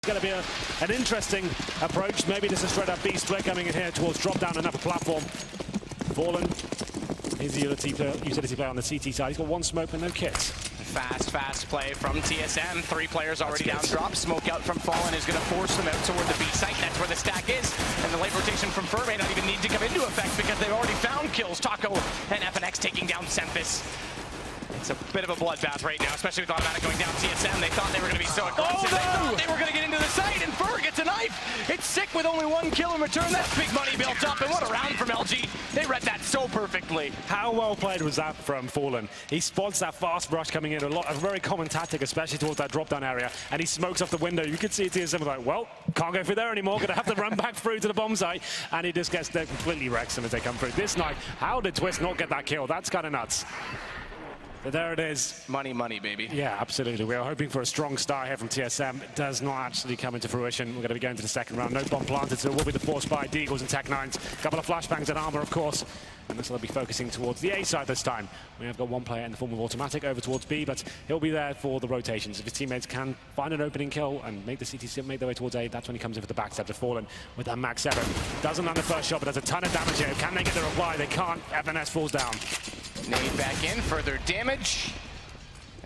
Going to be an interesting approach. Maybe just a straight up B split coming in here towards drop down an upper platform. Fallen. He's the utility player on the CT side. He's got one smoke but no kits. Fast play from TSM. 3 players already down drop. Smoke out from Fallen is going to force them out toward the B site. That's where the stack is. And the late rotation from Fur may not even need to come into effect because they've already found kills. Taco and FNX taking down Sempis. It's a bit of a bloodbath right now, especially with automatic going down TSM. They thought they were going to be so aggressive. They thought they were going to get into the site, and Fur gets a knife. It's sick with only 1 kill in return. That's big money built up, and what a round from LG. They read that so perfectly. How well played was that from Fallen? He spots that fast rush coming in, a very common tactic, especially towards that drop-down area, and he smokes off the window. You could see TSM like, well, can't go through there anymore, gonna have to run back through to the bomb site, and he just gets there, completely wrecks them as they come through. This night, how did Twist not get that kill? That's kind of nuts. But there it is. Money, baby. Yeah, absolutely. We were hoping for a strong start here from TSM. It does not actually come into fruition. We're going to be going to the second round. No bomb planted, so it will be the force by Deagles and Tech9s. A couple of flashbangs and armor, of course. And this will be focusing towards the A side this time. We have got 1 player in the form of automatic over towards B, but he'll be there for the rotations. If his teammates can find an opening kill and make the CT make their way towards A, that's when he comes in for the backstab to Fallen with that Max 7. Doesn't land the first shot, but does a ton of damage here. Can they get the reply? They can't. FNS falls down. Nade back in, further damage.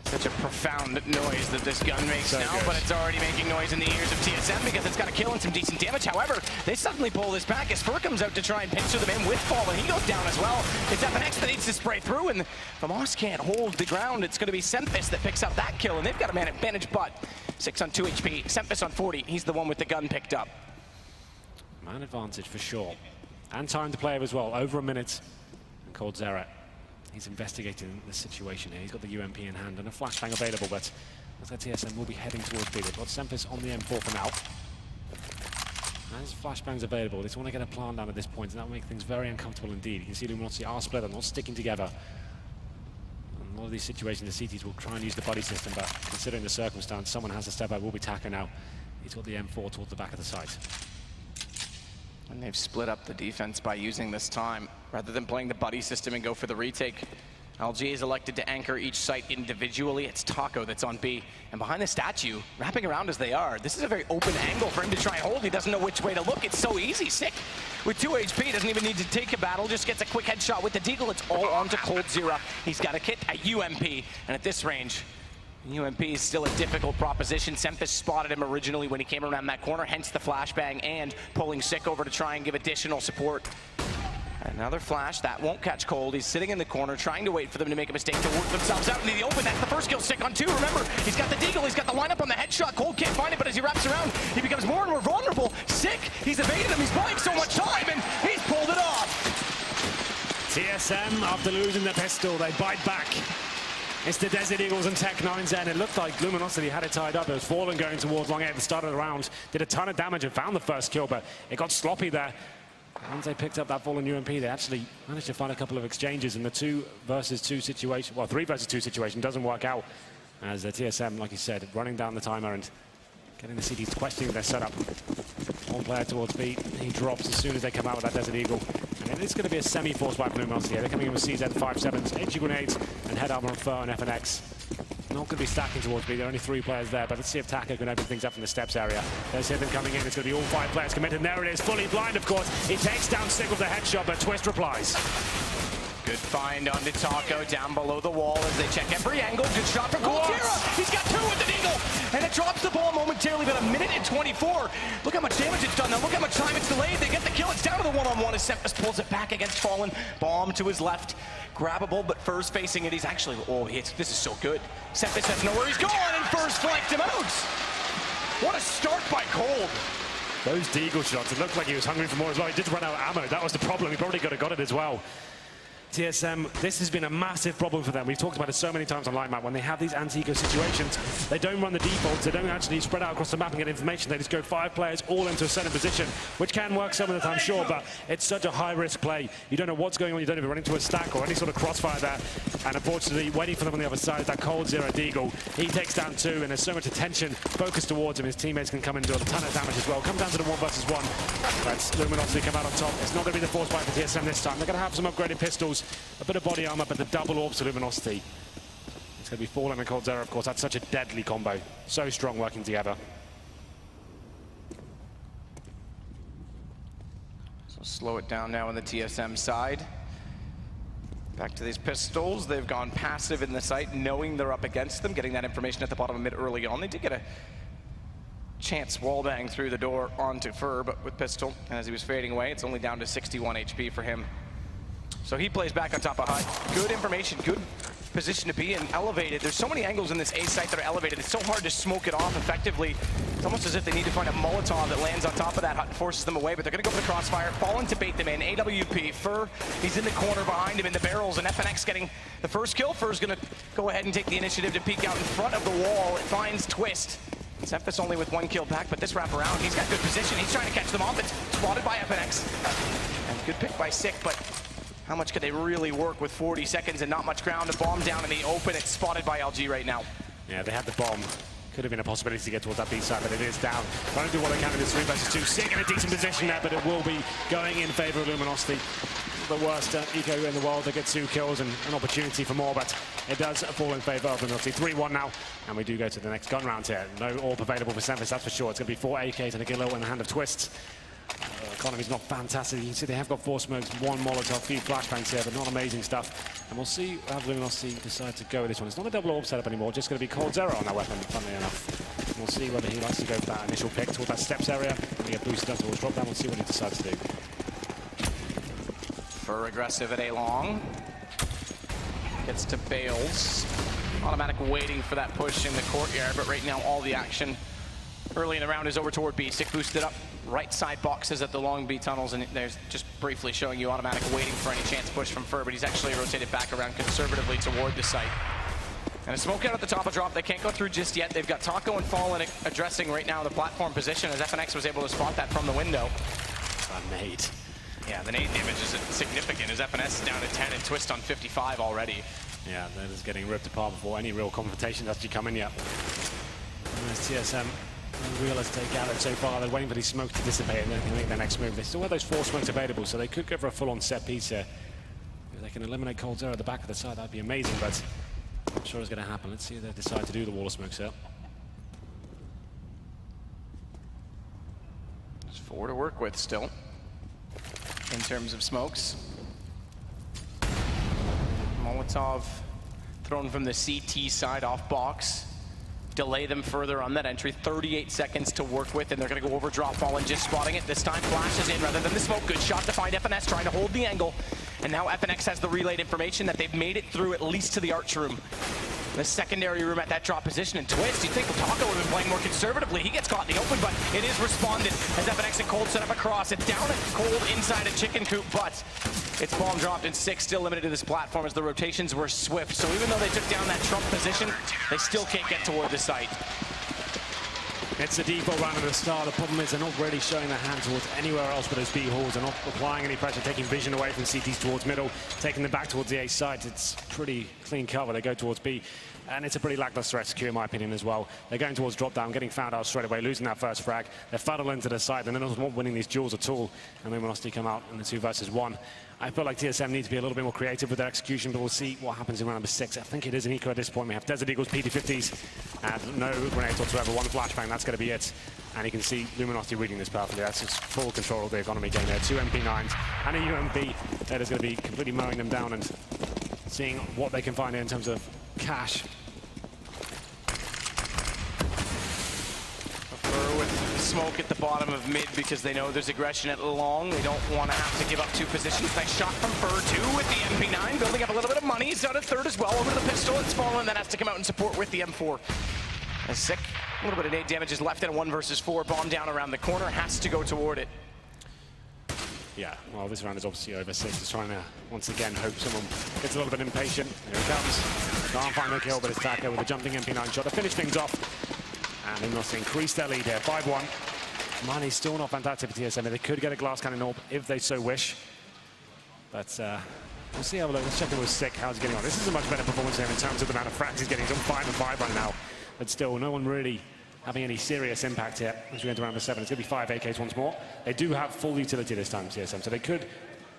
Such a profound noise that this gun makes now, but it's already making noise in the ears of TSM because it's got a kill and some decent damage. However, they suddenly pull this back as Fur comes out to try and pincer them in with Fallen. He goes down as well. It's FNX that needs to spray through, and the Moss can't hold the ground. It's going to be Sempis that picks up that kill, and they've got a man advantage, but 6 on 2 HP. Sempis on 40. He's the one with the gun picked up. Man advantage for sure. And time to play as well. Over a minute. And Cold Zera. He's investigating the situation here. He's got the UMP in hand and a flashbang available, but looks like TSM will be heading towards B. They've got Sempis on the M4 for now. As flashbangs available, they just want to get a plan down at this point, and that will make things very uncomfortable indeed. You can see Luminosity are split, they're not sticking together. In a lot of these situations, the CTs will try and use the buddy system, but considering the circumstance, someone has to step out. Will be Taka now. He's got the M4 towards the back of the site. And they've split up the defense by using this time. Rather than playing the buddy system and go for the retake, LG is elected to anchor each site individually. It's Taco that's on B. And behind the statue, wrapping around as they are, this is a very open angle for him to try and hold. He doesn't know which way to look. It's so easy. Sick with 2 HP, doesn't even need to take a battle, just gets a quick headshot with the Deagle. It's all onto Cold Zera. He's got a kit, a UMP, and at this range, UMP is still a difficult proposition. Sempis spotted him originally when he came around that corner, hence the flashbang and pulling Sick over to try and give additional support. Another flash, that won't catch Cold. He's sitting in the corner, trying to wait for them to make a mistake to work themselves out into the open. That's the first kill, Sick on 2. Remember, he's got the Deagle, he's got the lineup on the headshot. Cold can't find it, but as he wraps around, he becomes more and more vulnerable. Sick, he's evaded him, he's buying so much time, and he's pulled it off. TSM, after losing the pistol, they bite back. It's the Desert Eagles and Tech9s and it looked like Luminosity had it tied up. It was Fallen going towards long A at the start of the round. Did a ton of damage and found the first kill, but it got sloppy there. Once they picked up that Fallen UMP, they actually managed to find a couple of exchanges in the 2 versus 2 situation. Well, 3 versus 2 situation doesn't work out as the TSM, like you said, running down the timer and getting the CTs questioning their setup. 1 player towards B, he drops as soon as they come out with that Desert Eagle. And it's going to be a semi-force by Luminosity. They're coming in with CZ57s, edgy grenades, and head armor on Fur and FNX. Not going to be stacking towards B. There are only 3 players there, but let's see if Taka can open things up from the steps area. There's him coming in. It's going to be all 5 players committed. And there it is, fully blind, of course. He takes down Sick with the headshot, but Twist replies. Good find onto Taco down below the wall as they check every angle. Good shot from Cold Zera. He's got 2 with the Deagle. And it drops the ball momentarily, about 1 minute and 24. Look how much damage it's done now. Look how much time it's delayed. They get the kill. It's down to the one-on-one as Sempis pulls it back against Fallen. Bomb to his left. Grabbable, but Fur's facing it. He's actually, this is so good. Sempis doesn't know where he's going, and Fur's flanked him out. What a start by Cold. Those Deagle shots, it looked like he was hungry for more as well. He did run out of ammo. That was the problem. He probably could have got it as well. TSM, this has been a massive problem for them. We've talked about it so many times on Light Map. When they have these anti-eco situations, they don't run the defaults, they don't actually spread out across the map and get information. They just go 5 players all into a certain position, which can work some of the time, sure, but it's such a high-risk play. You don't know what's going on, you don't even run into a stack or any sort of crossfire there. And unfortunately, waiting for them on the other side is that Cold Zera Deagle. He takes down 2, and there's so much attention focused towards him. His teammates can come and do a ton of damage as well. Come down to the 1 versus 1. But Luminosity come out on top. It's not going to be the force fight for TSM this time. They're going to have some upgraded pistols, a bit of body armor, but the double orbs to Luminosity. It's going to be Fallen and Cold Zera, of course. That's such a deadly combo. So strong working together. So slow it down now on the TSM side. Back to these pistols. They've gone passive in the site, knowing they're up against them, getting that information at the bottom of mid early on. They did get a chance wallbang through the door onto Fur, but with pistol, and as he was fading away, it's only down to 61 HP for him. So he plays back on top of HUD. Good information, good position to be in, elevated. There's so many angles in this A site that are elevated. It's so hard to smoke it off effectively. It's almost as if they need to find a Molotov that lands on top of that HUD and forces them away, but they're gonna go for the crossfire. Fallen to bait them in. AWP, Fur, he's in the corner behind him in the barrels, and FNX getting the first kill. Fur's gonna go ahead and take the initiative to peek out in front of the wall. It finds Twist. Zephyr's only with 1 kill back, but this wrap around, he's got good position. He's trying to catch them off. It's spotted by FNX. And good pick by Sick, but how much could they really work with 40 seconds and not much ground? A bomb down in the open. It's spotted by LG right now. Yeah, they had the bomb. Could have been a possibility to get towards that B side, but it is down. Trying to do what they can in this 3 versus 2. Sick in a decent position there, but it will be going in favor of Luminosity. The worst eco in the world. They get 2 kills and an opportunity for more, but it does fall in favor of Luminosity. 3-1 now, and we do go to the next gun round here. No AWP available for Semfis, that's for sure. It's going to be 4 AKs and a Gillo in the hand of Twist. Economy's not fantastic. You can see they have got 4 smokes, 1 Molotov, few flashbangs here, but not amazing stuff. And we'll see how Luminosity decide to go with this one. It's not a double AWP setup anymore, just going to be Cold Zero on that weapon, funnily enough. And we'll see whether he likes to go for that initial pick toward that steps area. When he get boosted up towards drop down, we'll see what he decides to do. Fur aggressive at A long. Gets to Bales. Automatic waiting for that push in the courtyard, but right now all the action early in the round is over toward B. Sick boosted up. Right side boxes at the long B tunnels, and there's just briefly showing you automatic waiting for any chance push from Fur, but he's actually rotated back around conservatively toward the site. And a smoke out at the top of drop. They can't go through just yet. They've got Taco and Fallen addressing right now the platform position, as FNX was able to spot that from the window. Nade. Yeah, the nade damage is significant, as FNS is down to 10 and Twist on 55 already. Yeah, that is getting ripped apart before any real confrontation has actually come in yet. And there's TSM. No real estate gathered so far. They're waiting for these smokes to dissipate and then they can make their next move. They still have those 4 smokes available, so they could go for a full-on set piece here. If they can eliminate Cold Zero at the back of the side, that'd be amazing, but I'm sure it's going to happen. Let's see if they decide to do the wall of smokes here. There's 4 to work with still, in terms of smokes. Molotov thrown from the CT side off box. Delay them further on that entry. 38 seconds to work with, and they're going to go over drop. Fallen just spotting it. This time flashes in rather than the smoke. Good shot to find FNS, trying to hold the angle. And now FNX has the relayed information that they've made it through at least to the arch room. The secondary room at that drop position, and Twist, you'd think Taco would have been playing more conservatively. He gets caught in the open, but it is responded as FNX and Cold set up across. It's down at Cold inside a chicken coop, but it's bomb dropped, and 6 still limited to this platform as the rotations were swift. So even though they took down that Trump position, they still can't get toward the site. It's the default round at the start. The problem is they're not really showing their hand towards anywhere else but those B halls. They're not applying any pressure, taking vision away from CTs towards middle, taking them back towards the A side. It's pretty clean cover. They go towards B. And it's a pretty lackluster execute, in my opinion, as well. They're going towards drop down, getting found out straight away, losing that first frag. They're fuddled into the side, and they're not winning these duels at all. And Luminosity come out in the 2 versus 1. I feel like TSM need to be a little bit more creative with their execution, but we'll see what happens in round number 6. I think it is an eco at this point. We have Desert Eagles, PD50s, and no grenades whatsoever. 1 flashbang, that's going to be it. And you can see Luminosity reading this perfectly. That's just full control of the economy game there. 2 MP9s and a UMP that is going to be completely mowing them down and seeing what they can find in terms of cash. With smoke at the bottom of mid because they know there's aggression at long. They don't want to have to give up 2 positions. Nice shot from Fur, 2 with the MP9, building up a little bit of money. He's out at 3rd as well. Over to the pistol. It's Fallen, that has to come out and support with the M4. As Sick, a little bit of nade damage is left in a 1 versus 4. Bomb down around the corner, has to go toward it. Yeah, well, this round is obviously over. 6 is trying to, once again, hope someone gets a little bit impatient. Here it comes. Can't find the kill, but it's Taco with a jumping MP9 shot to finish things off. And Luminosity increase their lead here, 5-1. Money's still not fantastic for TSM. They could get a glass cannon AWP if they so wish. But we'll see how we look. Let's check in with Sick. How's he getting on? This is a much better performance here in terms of the amount of frags he's getting. He's on 5 and 5 right now. But still, no one really having any serious impact here as we go into round number 7. It's going to be 5 AKs once more. They do have full utility this time, TSM. So they could,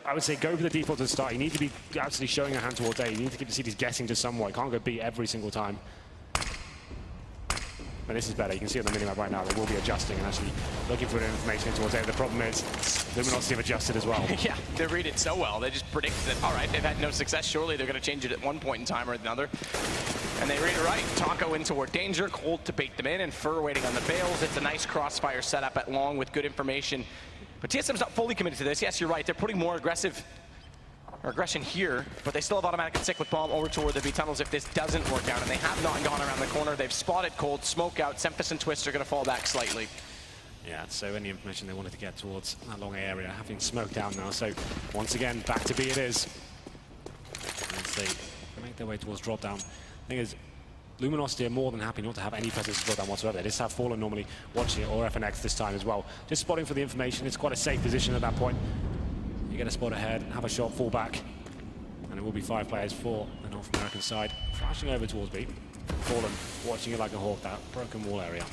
I would say, go for the default to the start. You need to be absolutely showing your hand towards A. You need to keep the CTs guessing to somewhat. You can't go B every single time. But this is better. You can see on the minimap right now, they will be adjusting and actually looking for the information towards A. The problem is, Luminosity have adjusted as well. Yeah, they read it so well. They just predict that, all right, they've had no success. Surely they're going to change it at one point in time or another. And they read it right. Taco in toward danger, Cold to bait them in, and Fur waiting on the bales. It's a nice crossfire setup at long with good information. But TSM's not fully committed to this. Yes, you're right. They're putting more aggression here, but they still have automatic and stick with bomb over toward the B tunnels if this doesn't work out, and they have not gone around the corner. They've spotted Cold, smoke out. Sempus and Twist are going to fall back slightly. Yeah, so any information they wanted to get towards that long area, having smoked down now. So once again, back to B it is. As they make their way towards drop down. The thing is, Luminosity are more than happy not to have any presence to drop down whatsoever. They just have Fallen normally watching it, or FNX this time as well. Just spotting for the information. It's quite a safe position at that point. You get a spot ahead, have a shot, fall back, and it will be 5 players for the North American side. Flashing over towards B. Fallen watching it like a hawk, that broken wall area.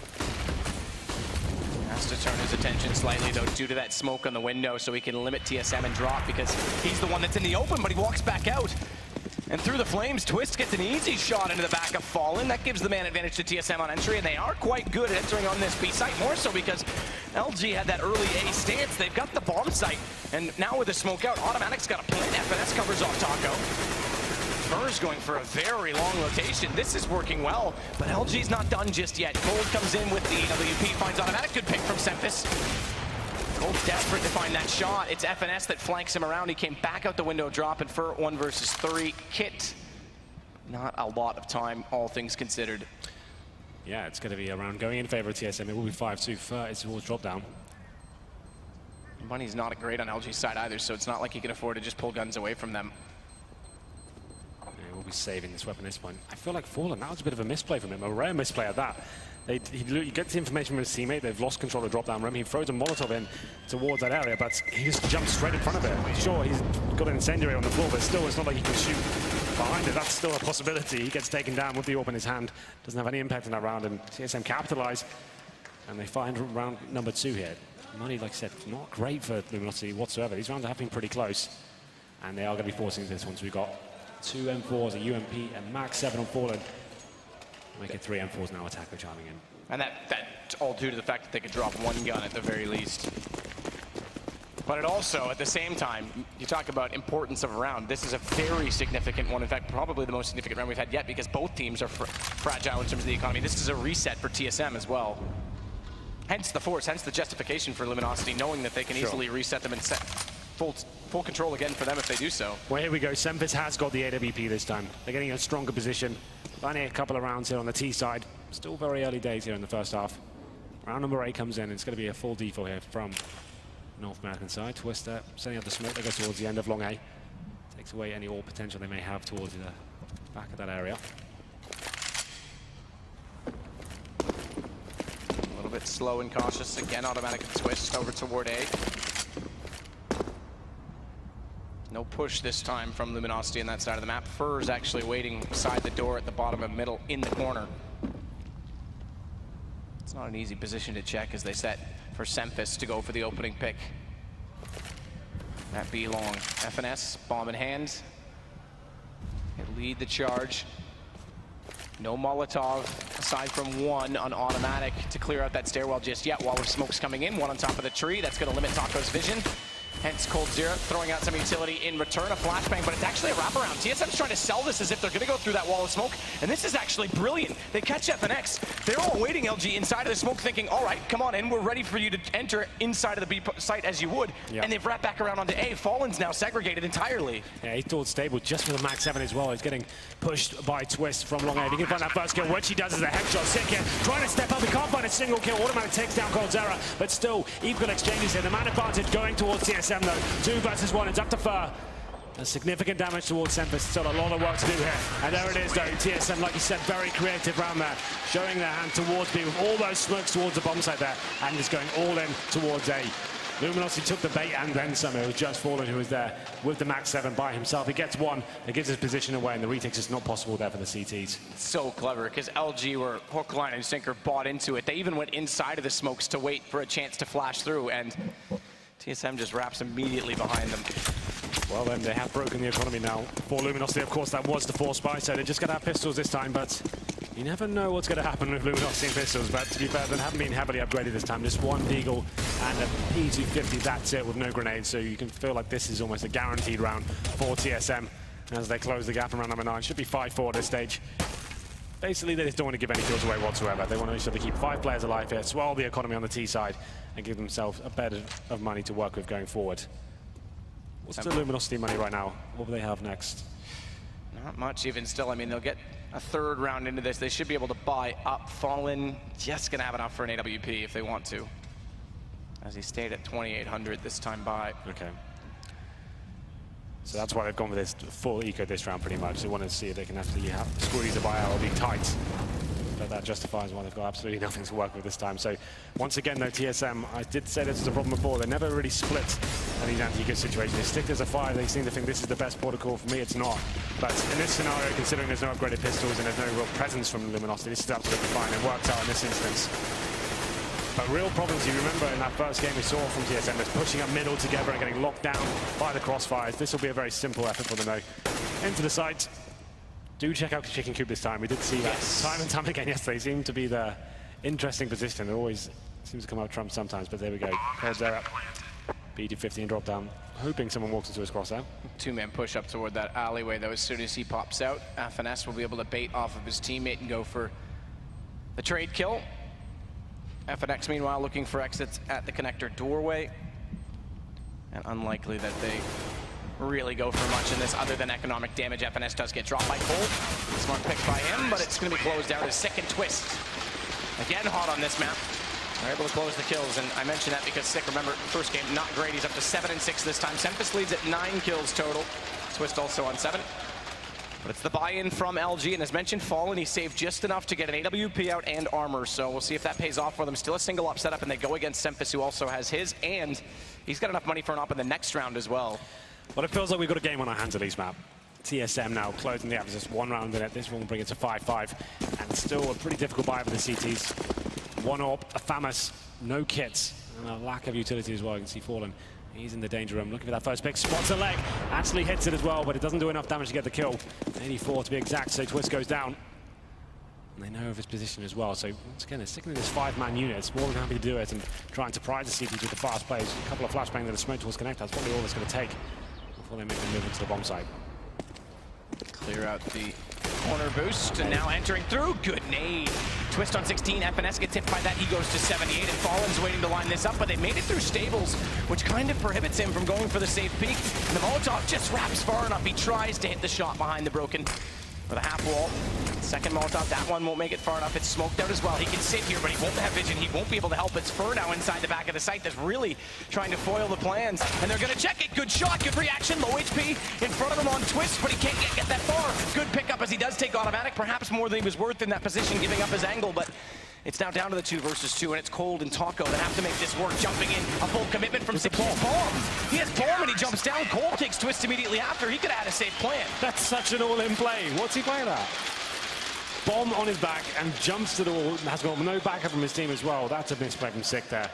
Has to turn his attention slightly, though, due to that smoke on the window, so he can limit TSM and drop, because he's the one that's in the open, but he walks back out. And through the flames, Twist gets an easy shot into the back of Fallen. That gives the man advantage to TSM on entry, and they are quite good at entering on this B site, more so because LG had that early A stance. They've got the bomb site, and now with the smoke out, Automatic's got a plant. FNS covers off Taco. Fur's going for a very long rotation. This is working well, but LG's not done just yet. Cold comes in with the EWP, finds Automatic. Good pick from Sempus. Cold's desperate to find that shot. It's FNS that flanks him around. He came back out the window drop, and Fur 1 versus 3. Kit, not a lot of time, all things considered. Yeah, it's going to be a round going in favor of TSM. It will be 5-2. Fur is towards drop down. Money's not great on LG's side either, so it's not like he can afford to just pull guns away from them. Yeah, we'll be saving this weapon at this point. I feel like Fallen, that was a bit of a misplay from him, a rare misplay at that. He gets the information from his teammate. They've lost control of drop-down room. He throws a Molotov in towards that area, but he just jumps straight in front of it. Sure, he's got an incendiary on the floor, but still, it's not like he can shoot behind it. That's still a possibility. He gets taken down with the AWP in his hand. Doesn't have any impact in that round, and TSM capitalize, and they find round number 2 here. Money, like I said, not great for Luminosity whatsoever. These rounds have been pretty close, and they are going to be forcing this one. So we've got 2 M4s, a UMP, and max 7 on Fallen. Make it 3 M4s now, attacker chiming in. And that's all due to the fact that they could drop 1 gun at the very least. But it also, at the same time, you talk about importance of a round. This is a very significant one. In fact, probably the most significant round we've had yet, because both teams are fragile in terms of the economy. This is a reset for TSM as well. Hence the force, hence the justification for Luminosity, knowing that they can easily reset them and set full control again for them if they do so. Well, here we go. Sempus has got the AWP this time. They're getting a stronger position. Only a couple of rounds here on the T side. Still very early days here in the first half. Round number 8 comes in. It's going to be a full default here from North American side. Twister setting up the smoke. They go towards the end of long A. Takes away any all potential they may have towards the back of that area. A little bit slow and cautious. Again, Automatic and Twist over toward A. No push this time from Luminosity on that side of the map. Fur's actually waiting beside the door at the bottom of middle in the corner. It's not an easy position to check as they set for Sempus to go for the opening pick. That B long. FNS, bomb in hand. They lead the charge. No Molotov, aside from 1 on Automatic to clear out that stairwell just yet while the smoke's coming in. 1 on top of the tree. That's going to limit Taco's vision. Hence Cold Zero throwing out some utility in return, a flashbang, but it's actually a wraparound. TSM's trying to sell this as if they're going to go through that wall of smoke, and this is actually brilliant. They catch FNX. They're all waiting, LG, inside of the smoke thinking, all right, come on in, we're ready for you to enter inside of the B site as you would, and they've wrapped back around onto A. Fallen's now segregated entirely. Yeah, he's thought stable just with a max 7 as well. He's getting pushed by Twist from long A. He can find that first kill. What she does is a headshot. Sick here, trying to step up. He can't find a single kill. Automatic takes down Cold Zera, but still equal exchanges here. The man advantage going towards TSM though. 2 versus 1. It's up to Fur. Significant damage towards Sempus. Still a lot of work to do here. And there it is though. TSM, like you said, very creative round there. Showing their hand towards B with all those smokes towards the bomb site there. And is going all in towards A. Luminosity took the bait and then some. It was just Fallen who was there with the max 7 by himself. He gets 1. It gives his position away, and the retakes is not possible there for the CTs. So clever, because LG were hook, line, and sinker bought into it. They even went inside of the smokes to wait for a chance to flash through, and TSM just wraps immediately behind them. Well, then they have broken the economy now. For Luminosity, of course, that was the force buy, so they just got our pistols this time, but You never know what's going to happen with Luminosity and pistols, but to be fair, they haven't been heavily upgraded this time. Just one Deagle and a P250, that's it, with no grenades, so you can feel like this is almost a guaranteed round for TSM as they close the gap in round number 9. Should be 5-4 at this stage. Basically, they just don't want to give any kills away whatsoever. They want to make sure they keep 5 players alive here, swell the economy on the T side, and give themselves a bed of money to work with going forward. What's the Luminosity money right now? What will they have next? Not much even still. I mean, they'll get a 3rd round into this. They should be able to buy up. Fallen just going to have enough for an AWP if they want to, as he stayed at 2,800 this time by. Okay. So that's why they've gone with this full eco this round pretty much. They want to see if they can actually squeeze a buyout or be tight. But that justifies why they've got absolutely nothing to work with this time. So once again though, TSM, I did say this was a problem before, they never really split in these anti-eco situations. They stick as a 5, they seem to think this is the best protocol. For me, it's not. But in this scenario, considering there's no upgraded pistols and there's no real presence from Luminosity, this is absolutely fine. It works out in this instance. But real problems, you remember in that first game we saw from TSM, just pushing up middle together and getting locked down by the crossfires. This will be a very simple effort for them though. Into the site. Do check out the Chicken Coop this time. We did see that time and time again yesterday. Seemed to be the interesting position. It always seems to come out trump sometimes, but there we go. Heads there up. B250 and drop down, hoping someone walks into his crosshair. 2-man push up toward that alleyway though. As soon as he pops out, FNS will be able to bait off of his teammate and go for the trade kill. FNX meanwhile looking for exits at the connector doorway. And unlikely that they really go for much in this other than economic damage. FNS does get dropped by Cole. Smart pick by him, but it's going to be closed out as second twist. Again, hot on this map. They're able to close the kills, and I mentioned that because Sick, remember, first game, not great. He's up to 7 and 6 this time. Sempus leads at 9 kills total. Twist also on 7. But it's the buy-in from LG, and as mentioned, Fallen, he saved just enough to get an AWP out and armor, so we'll see if that pays off for them. Still a single up setup, and they go against Sempus, who also has his, and he's got enough money for an op in the next round as well. Well, it feels like we've got a game on our hands at least, map. TSM now closing the gap. There's just 1 round in it. This one will bring it to 5-5, and still a pretty difficult buy for the CTs. 1 AWP, a FAMAS, no kits, and a lack of utility as well. You can see Fallen. He's in the danger room, looking for that first pick, spots a leg, actually hits it as well, but it doesn't do enough damage to get the kill. 84 to be exact, so Twist goes down. And they know of his position as well, so once again, they're sticking in this 5-man unit. It's more than happy to do it and trying to pride the CTs with the fast plays. A couple of flashbang that are smoke towards connect, that's probably all it's going to take before they make the move into the bomb site. Clear out the corner boost, and now entering through. Good nade. Twist on 16. FNS gets hit by that. He goes to 78, and Fallen's waiting to line this up, but they made it through stables, which kind of prohibits him from going for the safe peek. And the Molotov just wraps far enough. He tries to hit the shot behind the broken for the half wall. Second Molotov, that one won't make it far enough. It's smoked out as well. He can sit here, but he won't have vision. He won't be able to help. It's Fur now inside the back of the site that's really trying to foil the plans. And they're going to check it. Good shot, good reaction. Low HP in front of him on Twist, but he can't get that far. Good pickup as he does take automatic, perhaps more than he was worth in that position, giving up his angle, but it's now down to the 2 versus 2, and it's Cold and Taco that have to make this work. Jumping in, a full commitment from Sick. Bomb. He has bomb and he jumps down. Cold takes Twist immediately after. He could have had a safe plan. That's such an all-in play. What's he playing at? Bomb on his back and jumps to the wall. Has got no backup from his team as well. That's a misplay from Sick there.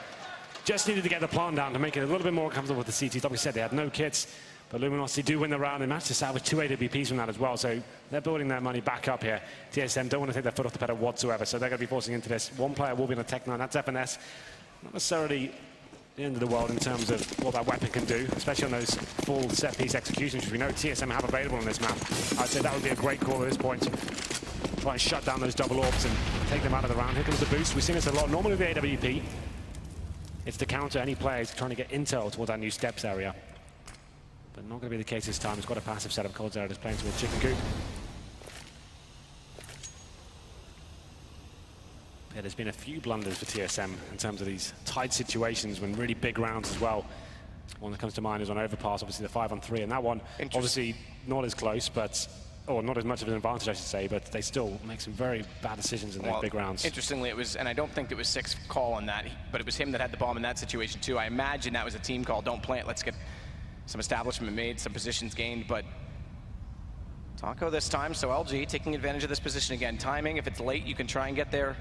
Just needed to get the plant down to make it a little bit more comfortable with the CTs. Like we said, they had no kits, but Luminosity do win the round. They managed to salvage 2 AWPs from that as well, so they're building their money back up here. TSM don't want to take their foot off the pedal whatsoever, so they're going to be forcing into this. One player will be on the Tech 9, that's FNS. Not necessarily the end of the world in terms of what that weapon can do, especially on those full set-piece executions, which we know TSM have available on this map. I'd say that would be a great call at this point. Try and shut down those double orbs and take them out of the round. Here comes the boost. We've seen this a lot. Normally with the AWP, it's to counter any players trying to get intel towards that new steps area. But not going to be the case this time. It's got a passive setup. Cold Zero just playing towards Chicken Coop. Yeah, there's been a few blunders for TSM in terms of these tight situations when really big rounds as well. One that comes to mind is on Overpass, obviously the 5-on-3, and that one obviously not as close, but or not as much of an advantage, I should say, but they still make some very bad decisions in those big rounds. Interestingly, it was, and I don't think it was Sick's call on that, but it was him that had the bomb in that situation too. I imagine that was a team call. Don't plant. Let's get some establishment made, some positions gained, but Taco this time, so LG taking advantage of this position again. Timing, if it's late, you can try and get there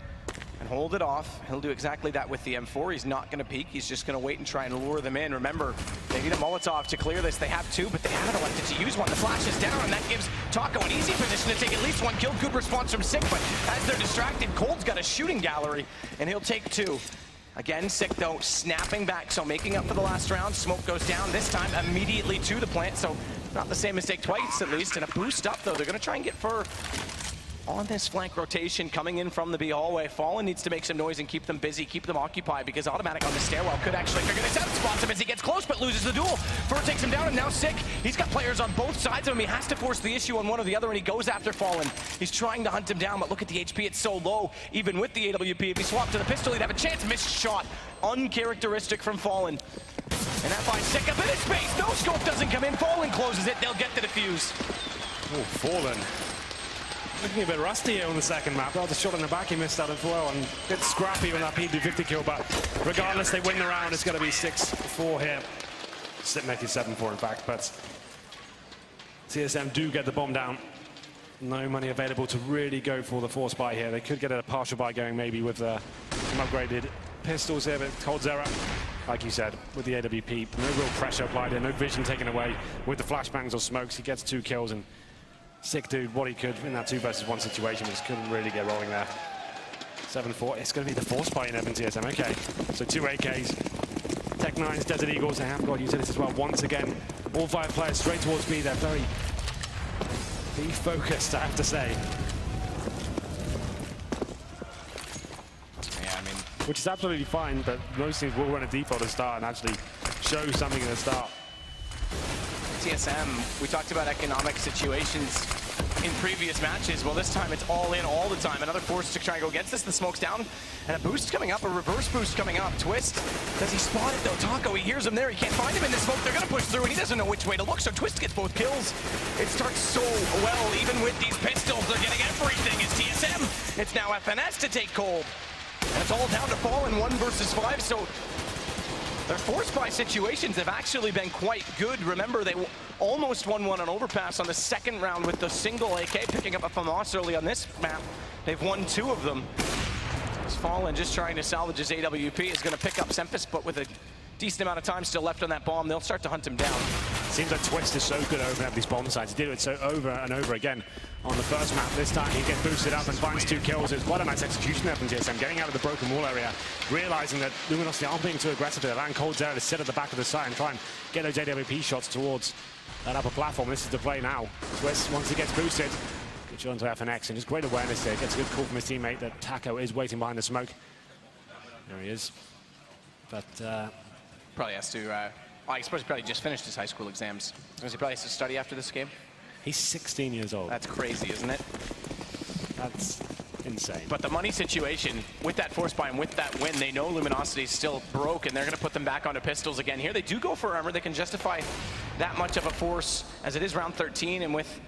and hold it off. He'll do exactly that with the M4. He's not going to peek. He's just going to wait and try and lure them in. Remember, they need a Molotov to clear this. They have two, but they haven't elected to use one. The flash is down, and that gives Taco an easy position to take at least one kill. Good response from Sick, but as they're distracted, Cold's got a shooting gallery, and he'll take two. Again, Sick, though, snapping back, so making up for the last round. Smoke goes down, this time immediately to the plant, so not the same mistake twice, at least. And a boost up, though. They're going to try and get Fur on this flank rotation coming in from the B hallway. Fallen needs to make some noise and keep them busy, keep them occupied, because Automatic on the stairwell could actually figure this out. Spots him as he gets close, but loses the duel. Fur takes him down, and now Sick. He's got players on both sides of him. He has to force the issue on one or the other, and he goes after Fallen. He's trying to hunt him down, but look at the HP. It's so low, even with the AWP. If he swapped to the pistol, he'd have a chance. Missed shot. Uncharacteristic from Fallen. And that finds Sick a bit of space. No scope doesn't come in. Fallen closes it. They'll get the defuse. Oh, Fallen. Looking a bit rusty here on the second map. Well, the shot in the back he missed out as well, and a bit scrappy with that P250 kill, but regardless, they win the round. It's going to be 6-4 here. Slip neck is 7-4, in fact, but TSM do get the bomb down. No money available to really go for the force buy here. They could get a partial buy going maybe with some upgraded pistols here, but Cold Zera, like you said, with the AWP, no real pressure applied here, no vision taken away. With the flashbangs or smokes, he gets 2 kills, and Sick dude what he could in that 2 versus 1 situation, just couldn't really get rolling there. 7-4, it's going to be the force buy in Evan TSM, okay. So 2 AKs, Tech9's Desert Eagles, they have got utilities as well. Once again, all 5 players straight towards B, they're very focused, I have to say. Yeah, I mean, which is absolutely fine, but most teams will run a default to start and actually show something in the start. TSM, we talked about economic situations in previous matches. Well, this time it's all in all the time. Another force to try and go against this. The smoke's down, and a boost coming up, a reverse boost coming up. Twist, does he spot it though? Taco, he hears him there. He can't find him in the smoke. They're going to push through, and he doesn't know which way to look, so Twist gets both kills. It starts so well, even with these pistols. They're getting everything. It's TSM. It's now FNS to take Cold. And it's all down to Fallen 1 versus 5, so their force buy situations have actually been quite good. Remember, they almost won one on overpass on the second round with the single AK, picking up a FAMAS early on this map. They've won 2 of them. It's Fallen just trying to salvage his AWP. Is going to pick up Sempus, but with a decent amount of time still left on that bomb, they'll start to hunt him down. Seems like Twist is so good at opening up these bomb sites. He did it so over and over again on the first map. This time he gets boosted up and finds 2 kills. It's quite a nice execution there from TSM, getting out of the broken wall area, realizing that Luminosity aren't being too aggressive. They're allowing Cold Zera to sit at the back of the site and try and get those AWP shots towards that upper platform. This is the play now. Twist, once he gets boosted, good shot onto FNX, and just great awareness there. Gets a good call from his teammate that Taco is waiting behind the smoke. There he is. But probably has to, I suppose he probably just finished his high school exams. He probably has to study after this game. he's 16 years old. That's crazy, isn't it? That's insane. But the money situation, with that force buy and with that win, they know Luminosity is still broke, and they're going to put them back onto pistols again. Here they do go for armor. They can justify that much of a force, as it is round 13, and with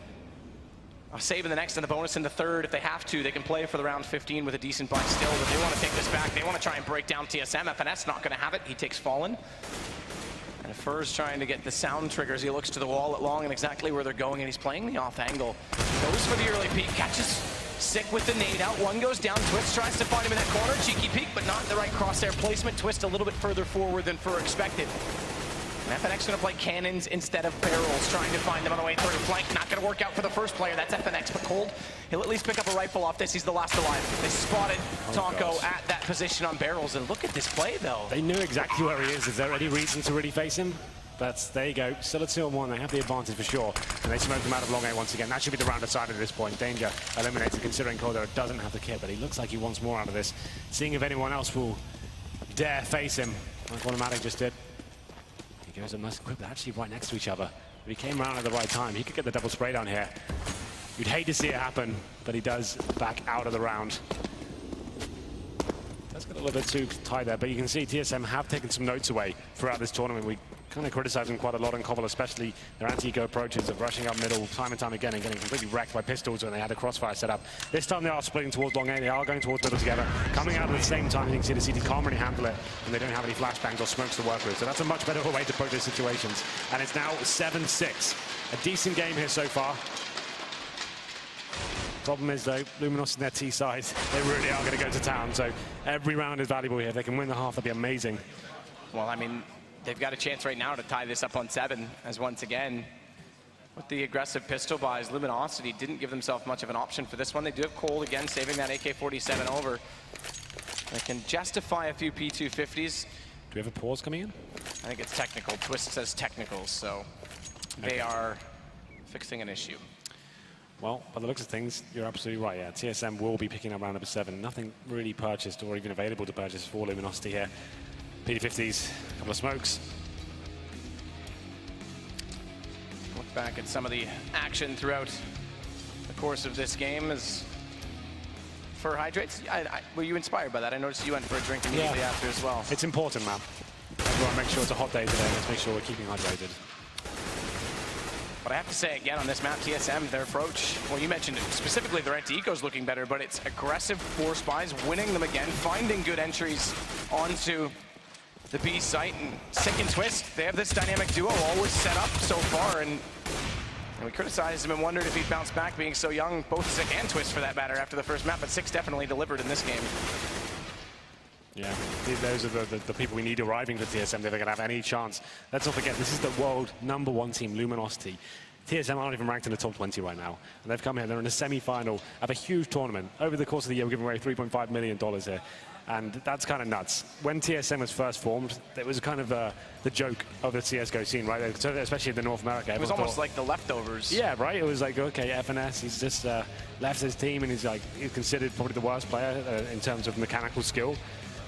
a save in the next and the bonus in the third, if they have to, they can play for the round 15 with a decent buy still. But they want to take this back. They want to try and break down TSM. FNS not going to have it. He takes Fallen. And Fur's trying to get the sound triggers. He looks to the wall at long and exactly where they're going, and he's playing the off angle. Goes for the early peek, catches Sick with the nade out. One goes down. Twist tries to find him in that corner. Cheeky peek, but not the right crosshair placement. Twist a little bit further forward than Fur expected. And FNX going to play cannons instead of barrels, trying to find them on the way through. Flank not going to work out for the first player. That's FNX, but Cold, he'll at least pick up a rifle off this. He's the last alive. They spotted Taco at that position on barrels, and look at this play, though. They knew exactly where he is. Is there any reason to really face him? But there you go. Still a 2-on-1. They have the advantage for sure. And they smoke him out of long A once again. That should be the round decided at this point. Danger eliminated, considering Coldera doesn't have the kit, but he looks like he wants more out of this. Seeing if anyone else will dare face him, like Automatic just did. He goes up nice and quick, but actually right next to each other. But he came around at the right time. He could get the double spray down here. You'd hate to see it happen, but he does back out of the round. That's got a little bit too tight there, but you can see TSM have taken some notes away throughout this tournament. We kind of criticize them quite a lot on Koval, especially their anti-eco approaches of rushing up middle time and time again and getting completely wrecked by pistols when they had a crossfire set up. This time they are splitting towards long A. They are going towards middle together, coming out at the same time. You can see the CT can't really handle it, and they don't have any flashbangs or smokes to work with. So that's a much better way to approach those situations. And it's now 7-6. A decent game here so far. Problem is, though, Luminosity on their T side, they really are going to go to town. So every round is valuable here. If they can win the half, that'd be amazing. Well, I mean, they've got a chance right now to tie this up on 7, as once again, with the aggressive pistol buys, Luminosity didn't give themselves much of an option for this one. They do have Cold again, saving that AK-47 over. They can justify a few P250s. Do we have a pause coming in? I think it's technical. Twist says technical, so they are fixing an issue. Well, by the looks of things, you're absolutely right. Yeah, TSM will be picking up round number 7. Nothing really purchased or even available to purchase for Luminosity here. P250s, a couple of smokes. Look back at some of the action throughout the course of this game. As for hydrates, were you inspired by that? I noticed you went for a drink immediately after as well. It's important, man. Everyone make sure it's a hot day today. Let's make sure we're keeping hydrated. But I have to say again on this map, TSM, their approach, well, you mentioned it, specifically their anti-eco's looking better, but it's aggressive force buys, winning them again, finding good entries onto the B site, and Sick and Twist, they have this dynamic duo always set up so far, and we criticized him and wondered if he'd bounce back being so young, both Sick and Twist for that matter, after the first map, but Sick's definitely delivered in this game. Yeah, those are the people we need arriving for TSM if they're going to have any chance. Let's not forget, this is the world #1 team, Luminosity. TSM aren't even ranked in the top 20 right now. And they've come here, they're in a semi-final of a huge tournament. Over the course of the year, we're giving away $3.5 million here. And that's kind of nuts. When TSM was first formed, it was kind of the joke of the CSGO scene, right? Especially in the North America. It was almost like the leftovers. Yeah, right? It was like, okay, FNS, he's just left his team and he's considered probably the worst player in terms of mechanical skill.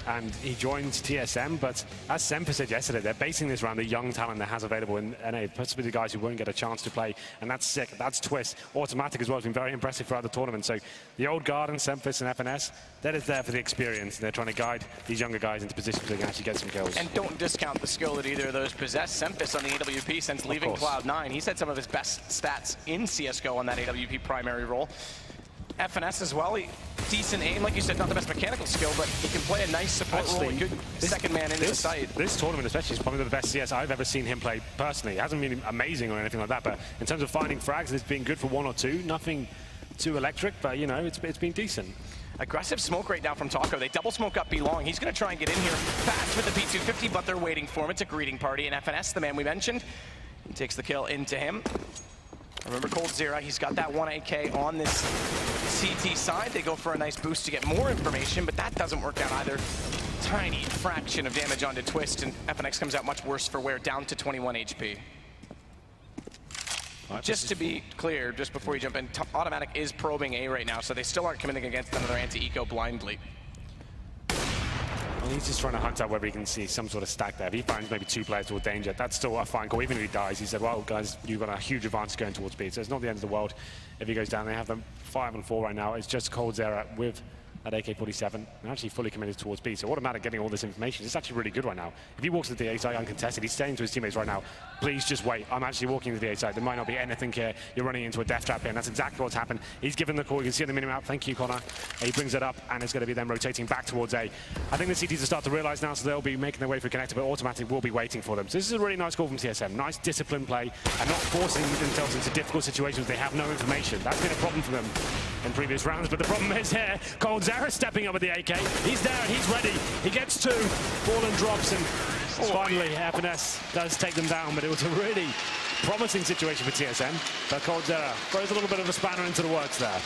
And he joined TSM, but as Semper said yesterday, they're basing this around the young talent that has available in NA, possibly the guys who won't get a chance to play, and that's Sick, that's Twist. Automatic as well has been very impressive throughout the tournament. So the old guard and Semper and FNS, that is there for the experience, and they're trying to guide these younger guys into positions where they can actually get some kills. And don't discount the skill that either of those possess. Semper on the AWP since leaving Cloud9, he's had some of his best stats in CSGO on that AWP primary role. FNS as well, decent aim, like you said, not the best mechanical skill, but he can play a nice support role, a good second man into the site. This tournament especially is probably the best CS I've ever seen him play personally. It hasn't been amazing or anything like that, but in terms of finding frags, it's been good for 1 or 2. Nothing too electric, but you know, it's been decent. Aggressive smoke right now from Taco. They double smoke up B long. He's going to try and get in here fast with the P250, but they're waiting for him. It's a greeting party, and FNS, the man we mentioned, he takes the kill into him. Remember coldzera, he's got that 1 AK on this CT side. They go for a nice boost to get more information, but that doesn't work out either. Tiny fraction of damage onto Twist, and FNX comes out much worse for wear, down to 21 HP. Just to be clear, just before you jump in, Automatic is probing A right now, so they still aren't committing against another anti-eco blindly. Well, he's just trying to hunt out whether he can see some sort of stack there. If he finds maybe 2 players toward danger, that's still a fine call. Even if he dies, he said, well, guys, you've got a huge advantage going towards B. So it's not the end of the world if he goes down. They have them 5 and 4 right now. It's just coldzera with that AK-47 and actually fully committed towards B. So Automatic getting all this information is actually really good right now. If he walks to the A side uncontested, he's saying to his teammates right now, please just wait. I'm actually walking to the A side. There might not be anything here. You're running into a death trap here, and that's exactly what's happened. He's given the call. You can see on the minimap. Thank you, Connor. He brings it up, and it's going to be them rotating back towards A. I think the CTs will start to realize now, so they'll be making their way for connector, but Automatic will be waiting for them. So this is a really nice call from TSM. Nice disciplined play, and not forcing themselves into difficult situations. They have no information. That's been a problem for them in previous rounds, but the problem is here. coldzera stepping up with the AK. He's there and he's ready. He gets 2. Fallen drops, and finally FNS does take them down, but it was a really promising situation for TSM. But coldzera throws a little bit of a spanner into the works there.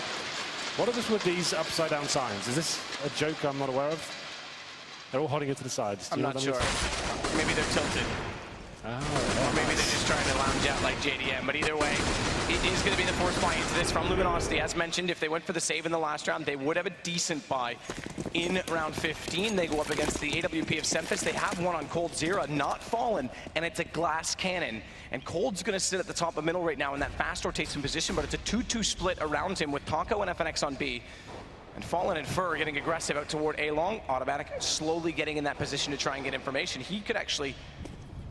What is this with these upside down signs? Is this a joke I'm not aware of? They're all holding it to the sides. I'm not sure. Maybe they're tilted. Or maybe they're just trying to lounge out like JDM, but either way, it is going to be the force buy into this from Luminosity. As mentioned, if they went for the save in the last round, they would have a decent buy in round 15. They go up against the AWP of Semper. They have one on coldzera, not Fallen, and it's a glass cannon. And Cold's going to sit at the top of middle right now in that fast rotation position, but it's a 2-2 split around him with Taco and FNX on B. And Fallen and Fur getting aggressive out toward A long. Automatic slowly getting in that position to try and get information. He could actually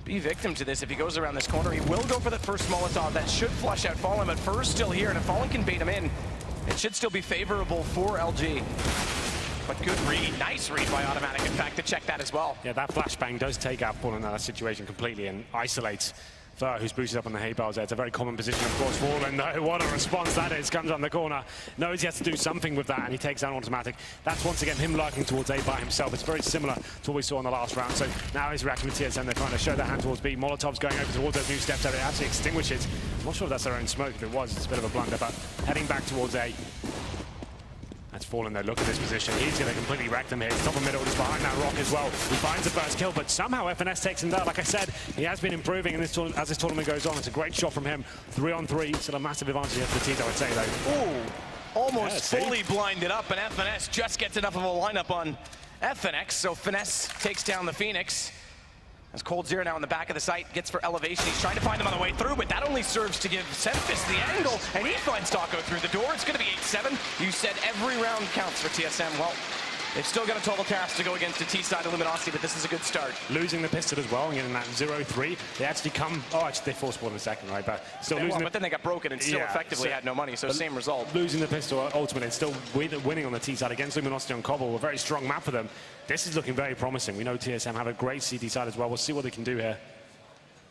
be victim to this if he goes around this corner. He will go for that first Molotov. That should flush out Fallen, but Fur's still here, and if Fallen can bait him in, it should still be favorable for LG. But good read, nice read by Automatic, in fact, to check that as well. Yeah, that flashbang does take out Fallen in that situation completely and isolates Fur, who's boosted up on the hay bales there. It's a very common position, of course, for him, though. What a response that is. Comes on the corner, knows he has to do something with that, and he takes down Automatic. That's once again him lurking towards A by himself. It's very similar to what we saw in the last round. So now he's reacting with TSM. They're trying to show their hand towards B. Molotov's going over towards those new steps there. It actually extinguishes. I'm not sure if that's their own smoke. If it was, it's a bit of a blunder, but heading back towards A. That's Fallen though, look at this position. He's going to completely wreck them here. He's top of middle, just behind that rock as well. He finds the first kill, but somehow FNS takes him down. Like I said, he has been improving in this as this tournament goes on. It's a great shot from him. 3-on-3, still a massive advantage here for the teams, I would say, though. Ooh, almost fully blinded up, and FNS just gets enough of a lineup on FNX, so Finesse takes down the Phoenix. As coldzera now in the back of the site, gets for elevation. He's trying to find them on the way through, but that only serves to give Semfis the angle, and he finds Taco through the door. It's going to be 8-7. You said every round counts for TSM. Well, they've still got a total task to go against the T-side of Luminosity, but this is a good start. Losing the pistol as well and getting that 0-3. They actually come... Oh, actually, they forced one in a second, right? But still losing but then they got broken and still effectively had no money, so same result. Losing the pistol, ultimately, it's still winning on the T-side against Luminosity on Cobble. A very strong map for them. This is looking very promising. We know TSM have a great CT side as well. We'll see what they can do here.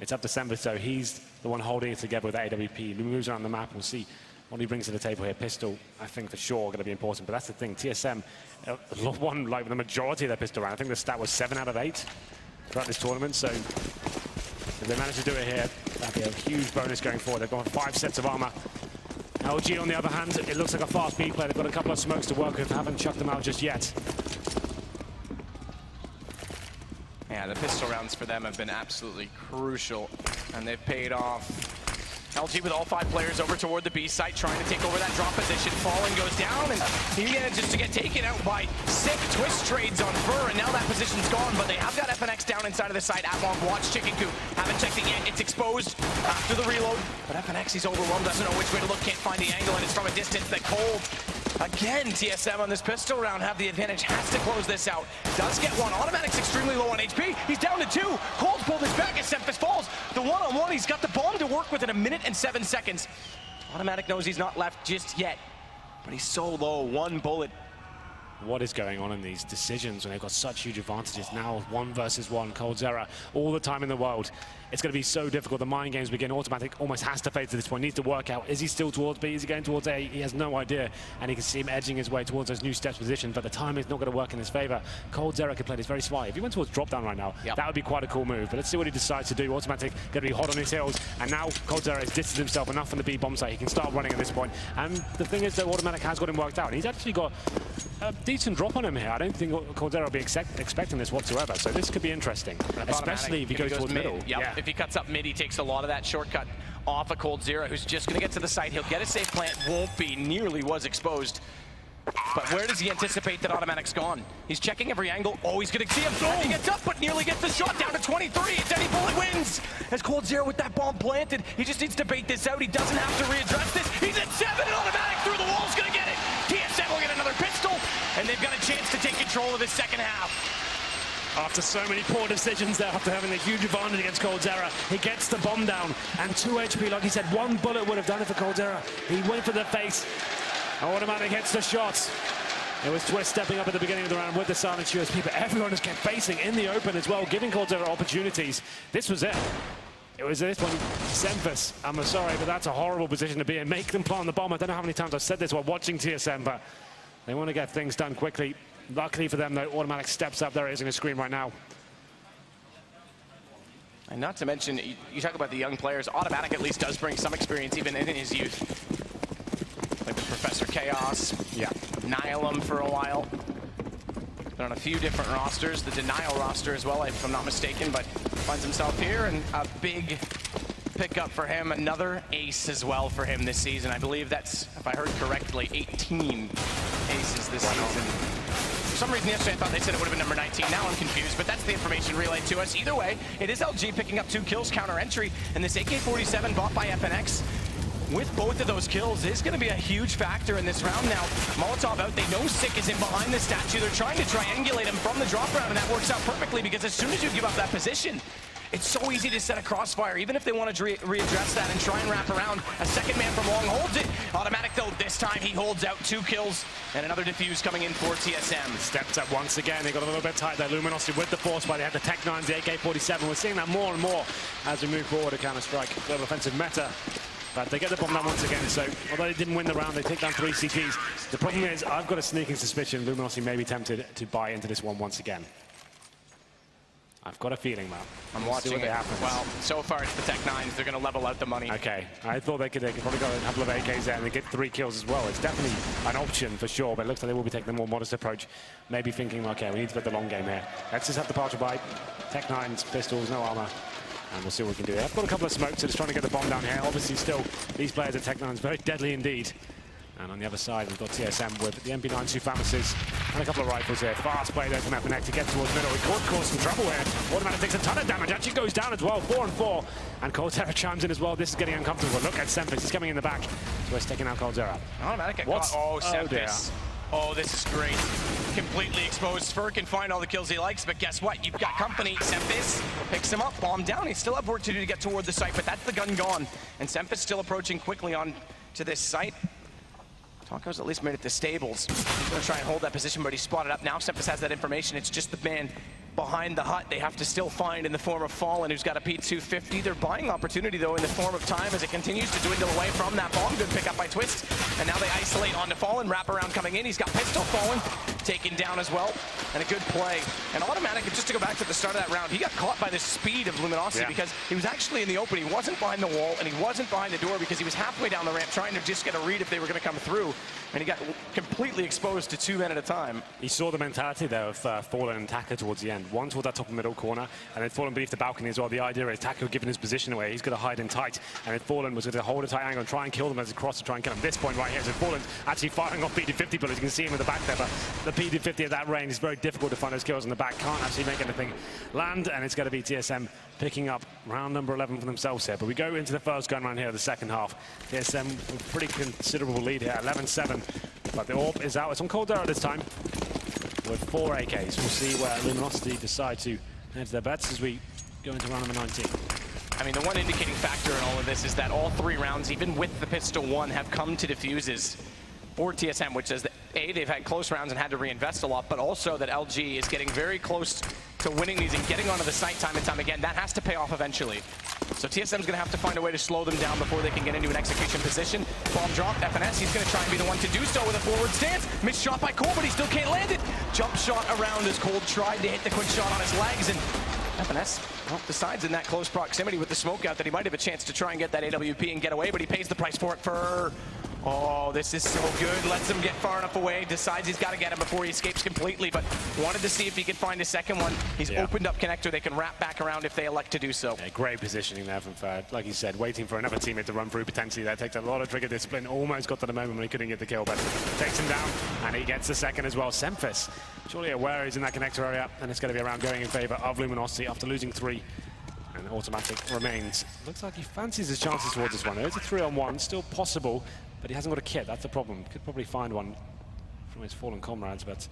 It's up to Semfis, so he's the one holding it together with AWP. He moves around the map. We'll see what he brings to the table here. Pistol, I think for sure, going to be important. But that's the thing. TSM won like the majority of their pistol round. I think the stat was 7 out of 8 throughout this tournament. So if they manage to do it here, that'd be a huge bonus going forward. They've got 5 sets of armor. LG, on the other hand, it looks like a fast B play. They've got a couple of smokes to work with. Haven't chucked them out just yet. Yeah, the pistol rounds for them have been absolutely crucial, and they've paid off. LG with all 5 players over toward the B site, trying to take over that drop position. Fallen goes down, and he manages to get taken out by sick twist trades on Fur, and now that position's gone, but they have got FNX down inside of the site. At long, watch Chicken Coop. Haven't checked it yet. It's exposed after the reload, but FNX, he's overwhelmed, doesn't know which way to look, can't find the angle, and it's from a distance. The cold. Again, TSM on this pistol round have the advantage, has to close this out. Does get one. Automatic's extremely low on HP. He's down to 2. Cold's pulled his back as Semfis falls. The one-on-one, he's got the bomb to work with in 1 minute and 7 seconds. Automatic knows he's not left just yet, but he's so low. 1 bullet. What is going on in these decisions when they've got such huge advantages? Now 1 versus 1, coldzera, all the time in the world. It's going to be so difficult. The mind games begin. Automatic almost has to fade to this point. Needs to work out. Is he still towards B? Is he going towards A? He has no idea. And you can see him edging his way towards those new steps position, but the timing is not going to work in his favor. coldzera could play this very smart. If he went towards drop down right now, that would be quite a cool move. But let's see what he decides to do. Automatic going to be hot on his heels. And now coldzera has distanced himself enough from the B bomb site. He can start running at this point. And the thing is that Automatic has got him worked out. He's actually got a decent drop on him here. I don't think coldzera will be expecting this whatsoever. So this could be interesting, especially if he goes towards middle. Yeah. If he cuts up mid, he takes a lot of that shortcut off of coldzera, who's just going to get to the site. He'll get a safe plant. Won't be. Nearly was exposed. But where does he anticipate that Automatic's gone? He's checking every angle. Oh, he's going to see him. He gets up, but nearly gets the shot down to 23. It's any bullet wins. As coldzera with that bomb planted, he just needs to bait this out. He doesn't have to readdress this. He's at 7, and Automatic through the wall is going to get it. TSM will get another pistol, and they've got a chance to take control of this second half. After so many poor decisions there, after having a huge advantage against coldzera, he gets the bomb down, and 2 HP, like he said, 1 bullet would have done it for coldzera. He went for the face. Automatic hits the shot. It was Twist stepping up at the beginning of the round with the silent USP, but everyone just kept facing in the open as well, giving coldzera opportunities. This was it. It was this one, Semfis. I'm sorry, but that's a horrible position to be in. Make them plant the bomb. I don't know how many times I've said this while watching TSM, but they want to get things done quickly. Luckily for them, though, Automatic steps up. There it is on the screen right now. And not to mention, you talk about the young players. Automatic at least does bring some experience even in his youth. Like with Professor Chaos, Nihilum for a while. Been on a few different rosters, the Denial roster as well, if I'm not mistaken, but finds himself here, and a big pickup for him. Another ace as well for him this season. I believe that's, if I heard correctly, 18 aces this season. For some reason yesterday I thought they said it would have been number 19. Now I'm confused, but that's the information relayed to us. Either way, it is LG picking up 2 kills, counter entry, and this AK-47 bought by FNX with both of those kills is going to be a huge factor in this round now. Molotov out, they know Sick is in behind the statue. They're trying to triangulate him from the drop round, and that works out perfectly because as soon as you give up that position, It's so easy to set a crossfire, even if they want to readdress that and try and wrap around. A second man from long holds it. Automatic though, this time he holds out 2 kills and another defuse coming in for TSM. Stepped up once again. They got a little bit tight there. Luminosity with the force, but they had the Tech 9s, the AK-47. We're seeing that more and more as we move forward to Counter-Strike. Global offensive meta. But they get the bomb down once again, so although they didn't win the round, they take down 3 CTs. The problem is, I've got a sneaking suspicion Luminosity may be tempted to buy into this one once again. I've got a feeling, man. I'm watching it. Well, so far it's the Tech 9s. They're going to level out the money. Okay, I thought they could probably got a couple of AKs there and they get 3 kills as well. It's definitely an option for sure, but it looks like they will be taking a more modest approach. Maybe thinking, okay, we need to put the long game here. Let's just have the partial buy. Tech 9s, pistols, no armor. And we'll see what we can do. I've got a couple of smokes, so just trying to get the bomb down here. Obviously, still, these players at Tech 9s very deadly indeed. And on the other side, we've got TSM with the MP9 Sufamises and a couple of rifles here. Fast play there from FNX to get towards middle. He could cause some trouble here. Automatic takes a ton of damage. Actually goes down as well, 4 and 4. And Coldzera chimes in as well. This is getting uncomfortable. Look at Sempis. He's coming in the back. So we're taking out Coldzera. Automatic get caught. Oh, Sempis. Oh, this is great. Completely exposed. Fur can find all the kills he likes, but guess what? You've got company. Sempis picks him up, bomb down. He still have work to do to get toward the site, but that's the gun gone. And Sempis still approaching quickly on to this site. Taco's at least made it to stables. He's going to try and hold that position, but he's spotted up now. Sempis has that information. It's just the man behind the hut they have to still find in the form of Fallen, who's got a P250. They're buying opportunity, though, in the form of time as it continues to dwindle away from that bomb. Good pick up by Twist. And now they isolate onto Fallen. Wraparound coming in. He's got pistol. Fallen taken down as well. And a good play. And Automatic, just to go back to the start of that round, he got caught by the speed of Luminosity because he was actually in the open. He wasn't behind the wall, and he wasn't behind the door because he was halfway down the ramp trying to just get a read if they were going to come through. And he got completely exposed to 2 men at a time. He saw the mentality there of Fallen and Taco towards the end. One toward that top middle corner, and then Fallen beneath the balcony as well. The idea is Taco giving his position away. He's going to hide in tight, and then Fallen was going to hold a tight angle and try and kill them as he crossed to try and kill him. This point right here, so Fallen's actually firing off PD-50 bullets. You can see him in the back there, but the PD-50 at that range is very difficult to find those kills in the back. Can't actually make anything land, and it's going to be TSM picking up round number 11 for themselves here. But we go into the first gun round here of the second half. TSM with a pretty considerable lead here, 11-7. But the AWP is out. It's on Coldzera this time with 4 AKs. We'll see where Luminosity decide to head to their bets as we go into round number 19. I mean, the one indicating factor in all of this is that all 3 rounds, even with the pistol 1, have come to defuses for TSM, which is that A, they've had close rounds and had to reinvest a lot, but also that LG is getting very close to winning these and getting onto the site time and time again. That has to pay off eventually. So TSM's going to have to find a way to slow them down before they can get into an execution position. Bomb drop, FNS, he's going to try and be the one to do so with a forward stance. Missed shot by Cole, but he still can't land it. Jump shot around as Cole tried to hit the quick shot on his legs, and FNS decides in that close proximity with the smoke out that he might have a chance to try and get that AWP and get away, but he pays the price for it for... Oh, this is so good. Lets him get far enough away. Decides he's got to get him before he escapes completely, but wanted to see if he could find a second one. He's opened up connector. They can wrap back around if they elect to do so. Yeah, great positioning there from Ferd. Like you said, waiting for another teammate to run through potentially. That takes a lot of trigger discipline. Almost got to the moment when he couldn't get the kill, but takes him down, and he gets the second as well. Semphis, surely aware he's in that connector area, and it's going to be a round going in favor of Luminosity after losing 3. And Automatic remains. Looks like he fancies his chances towards this one. There's a 3-on-1, still possible, but he hasn't got a kit. That's the problem. Could probably find one from his fallen comrades, but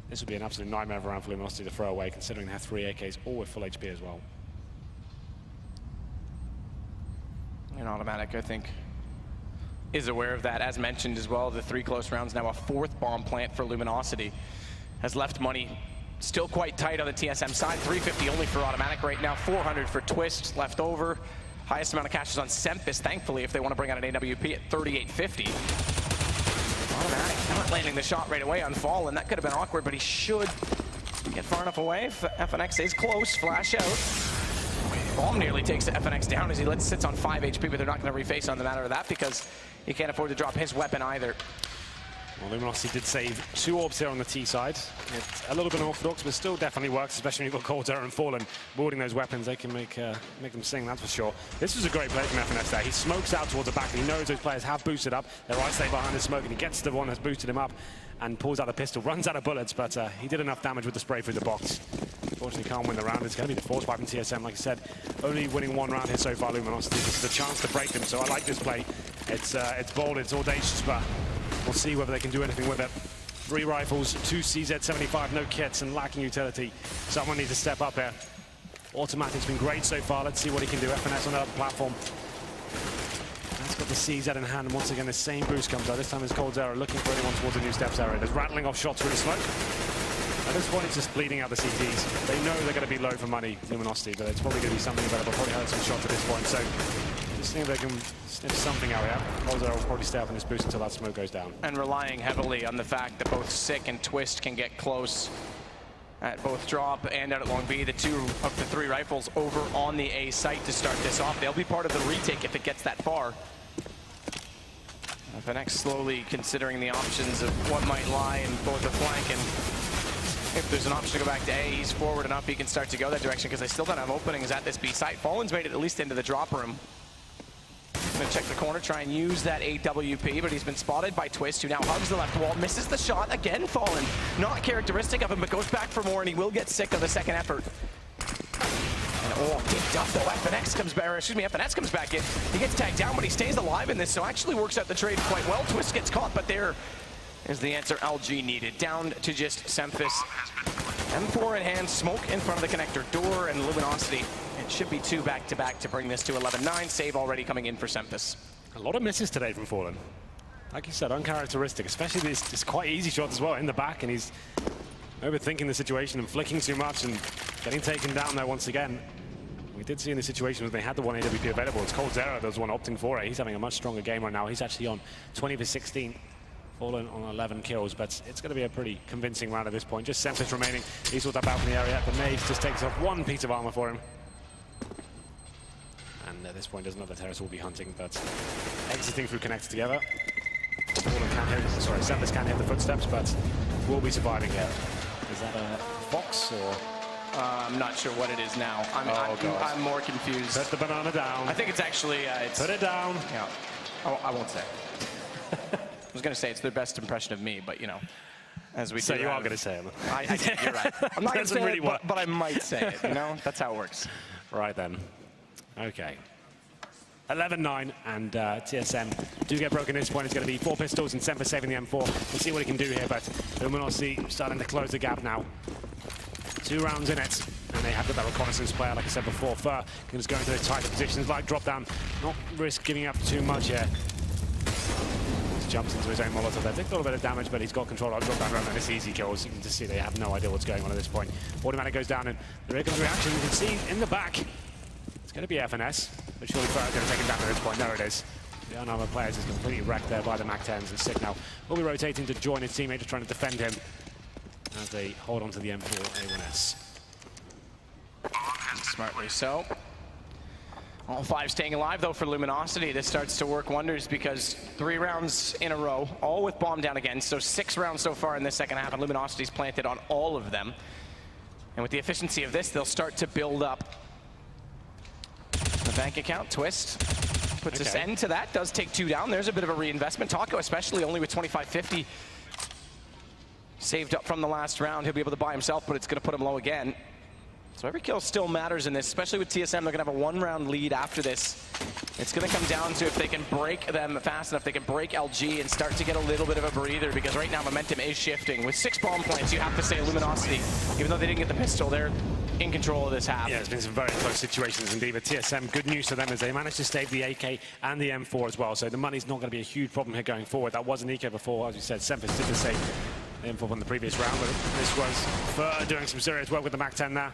this would be an absolute nightmare of a round for Luminosity to throw away, considering they have 3 AKs, all with full HP as well. And Automatic, I think, is aware of that. As mentioned as well, the 3 close rounds, now a 4th bomb plant for Luminosity. Has left money still quite tight on the TSM side. 350 only for Automatic right now, 400 for Twist left over. Highest amount of cash is on Sempis, thankfully, if they want to bring out an AWP at 3850. Automatic not landing the shot right away on Fallen. That could have been awkward, but he should get far enough away. FNX is close, flash out. Bomb nearly takes the FNX down as he sits on 5 HP, but they're not going to reface on the matter of that because he can't afford to drop his weapon either. Well, Luminosity did save 2 orbs here on the T side. It's a little bit unorthodox, but still definitely works, especially when you've got Coldzera and Fallen boarding those weapons. They can make them sing, that's for sure. This was a great play from FNS there. He smokes out towards the back, and he knows those players have boosted up. They're isolated behind the smoke, and he gets to the one that's boosted him up and pulls out the pistol, runs out of bullets, but he did enough damage with the spray through the box. Unfortunately, can't win the round. It's going to be the force fight from TSM. Like I said, only winning 1 round here so far, Luminosity. This is a chance to break them, so I like this play. It's bold, it's audacious, but we'll see whether they can do anything with it. 3 rifles, 2 CZ-75, no kits, and lacking utility. Someone needs to step up here. Automatic's been great so far. Let's see what he can do. FNS on the other platform. That's got the CZ in hand. And once again, the same boost comes out. This time it's coldzera looking for anyone towards the new steps area. There's rattling off shots through the smoke. At this point, it's just bleeding out the CTs. They know they're going to be low for money, Luminosity, but it's probably going to be something available. Probably heard some shots at this point. So just see if they can sniff something out here. coldzera will probably stay up in this boost until that smoke goes down. And relying heavily on the fact that both Sick and Twist can get close at both drop and out at long B. The 2 of the 3 rifles over on the A site to start this off. They'll be part of the retake if it gets that far. FNX slowly considering the options of what might lie in both the flank, and if there's an option to go back to A, he's forward enough he can start to go that direction because they still don't have openings at this B site. Fallen's made it at least into the drop room. Gonna check the corner, try and use that AWP, but he's been spotted by Twist, who now hugs the left wall, misses the shot again. Fallen, not characteristic of him, but goes back for more, and he will get sick of the second effort. And picked up though. FNX comes back, FNS comes back in. He gets tagged down, but he stays alive in this, so actually works out the trade quite well. Twist gets caught, but there is the answer LG needed. Down to just Semphis. M4 in hand, smoke in front of the connector door, and Luminosity. It should be 2 back-to-back to bring this to 11-9. Save already coming in for Semphis. A lot of misses today from Fallen. Like you said, uncharacteristic, especially this quite easy shot as well in the back, and he's overthinking the situation and flicking too much and getting taken down there once again. We did see in the situation when they had the one AWP available, it's coldzera that was one opting for it. He's having a much stronger game right now. He's actually on 20 for 16. Fallen on 11 kills, but it's going to be a pretty convincing round at this point. Just Semphis remaining. He's with that balcony area. The Maze just takes off 1 piece of armor for him. And at this point, doesn't know the terrace will be hunting, but exiting through connects together. Semphis can't hear the footsteps, but will be surviving here. Is that a fox or? I'm not sure what it is now. I'm more confused. Put the banana down. I think it's actually. Put it down. Yeah. Oh, I won't say. I was going to say it's their best impression of me, but you know, as we so do. You are going to say it. I think you're right. I'm not going to say really it, but I might say it. You know, that's how it works. Right then. Okay. 11-9, and TSM do get broken at this point. It's going to be 4 pistols and Semphis saving the M4. We'll see what he can do here, but Luminosity starting to close the gap now. 2 rounds in it, and they have got that reconnaissance player, like I said before. Fur can just go into those tighter positions, like drop down, not risk giving up too much here. Jumps into his own Molotov there. Takes a little bit of damage, but he's got control of drop down around, and it's easy kills. You can just see they have no idea what's going on at this point. Automatic goes down, and there comes reaction. You can see in the back, it's going to be FNS, but surely Fur's going to take him down at this point. There it is. The unarmored players is completely wrecked there by the MAC-10s, and Sick now will be rotating to join his teammate, just trying to defend him as they hold on to the M4A1S. Smartly so. All 5 staying alive, though, for Luminosity. This starts to work wonders because 3 rounds in a row, all with bomb down again. So 6 rounds so far in this second half, and Luminosity's planted on all of them. And with the efficiency of this, they'll start to build up the bank account. Twist puts us end to that. Does take 2 down. There's a bit of a reinvestment. Taco, especially, only with 2550. Saved up from the last round. He'll be able to buy himself, but it's going to put him low again. So every kill still matters in this, especially with TSM. They're going to have a 1-round lead after this. It's going to come down to if they can break them fast enough, they can break LG and start to get a little bit of a breather, because right now momentum is shifting. With 6 bomb plants, you have to say Luminosity, even though they didn't get the pistol, they're in control of this half. Yeah, there's been some very close situations indeed, but TSM, good news for them is they managed to stave the AK and the M4 as well, so the money's not going to be a huge problem here going forward. That was an eco before, as you said, Semphis did the same the M4 from the previous round, but this was Fur doing some serious work with the MAC-10 there.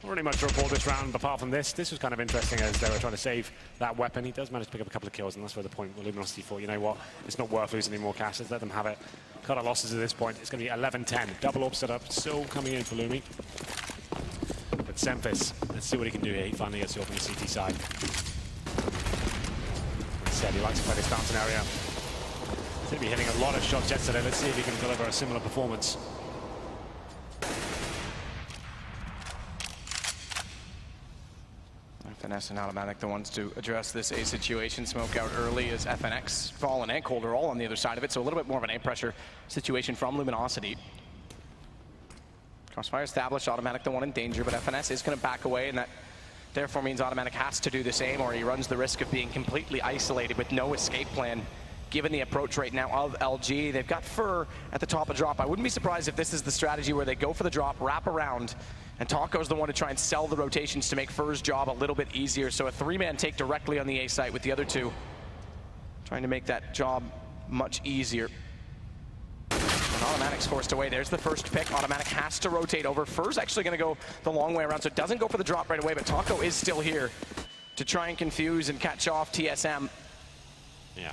Not really much to report this round, but apart from this was kind of interesting as they were trying to save that weapon. He does manage to pick up a couple of kills, and that's where the point with Luminosity thought, you know what, it's not worth losing any more cash, let's let them have it. Cut our losses at this point. It's going to be 11-10. Double orb set up, still coming in for Lumi. But Semphis, let's see what he can do here. He finally gets you off on the CT side. Like I said, he likes to play this fountain area. He's going to be hitting a lot of shots yesterday. Let's see if he can deliver a similar performance. FNS and Automatic, the ones to address this A situation. Smoke out early as FNX, Fallen and Cold are all on the other side of it, so a little bit more of an A pressure situation from Luminosity. Crossfire established, Automatic the one in danger, but FNS is going to back away, and that therefore means Automatic has to do the same, or he runs the risk of being completely isolated with no escape plan given the approach right now of LG. They've got Fur at the top of drop. I wouldn't be surprised if this is the strategy where they go for the drop, wrap around, and Taco's the one to try and sell the rotations to make Fur's job a little bit easier. So a 3-man take directly on the A site with the other two, trying to make that job much easier. And Automatic's forced away. There's the first pick. Automatic has to rotate over. Fur's actually going to go the long way around, so it doesn't go for the drop right away, but Taco is still here to try and confuse and catch off TSM. Yeah.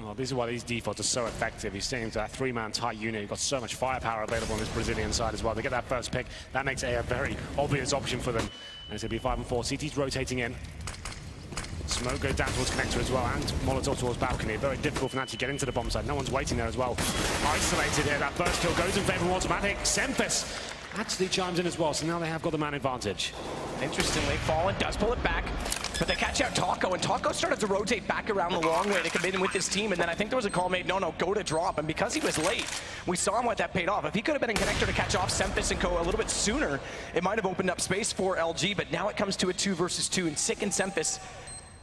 Well, this is why these defaults are so effective. You're seeing that 3-man tight unit. You've got so much firepower available on this Brazilian side as well. They get that first pick. That makes a very obvious option for them. And it's going to be 5 and 4. CT's rotating in. Smoke goes down towards connector as well, and Molotov towards balcony. Very difficult for them to get into the bomb side. No one's waiting there as well. Isolated here. That first kill goes in favor of Automatic. Sempis actually chimes in as well, so now they have got the man advantage. Interestingly, Fallen does pull it back, but they catch out Taco, and Taco started to rotate back around the long way to come in with his team, and then I think there was a call made, no, go to drop, and because he was late, we saw him what that paid off. If he could have been in connector to catch off Sempis and Co a little bit sooner, it might have opened up space for LG, but now it comes to a 2 versus 2, and Sick and Sempis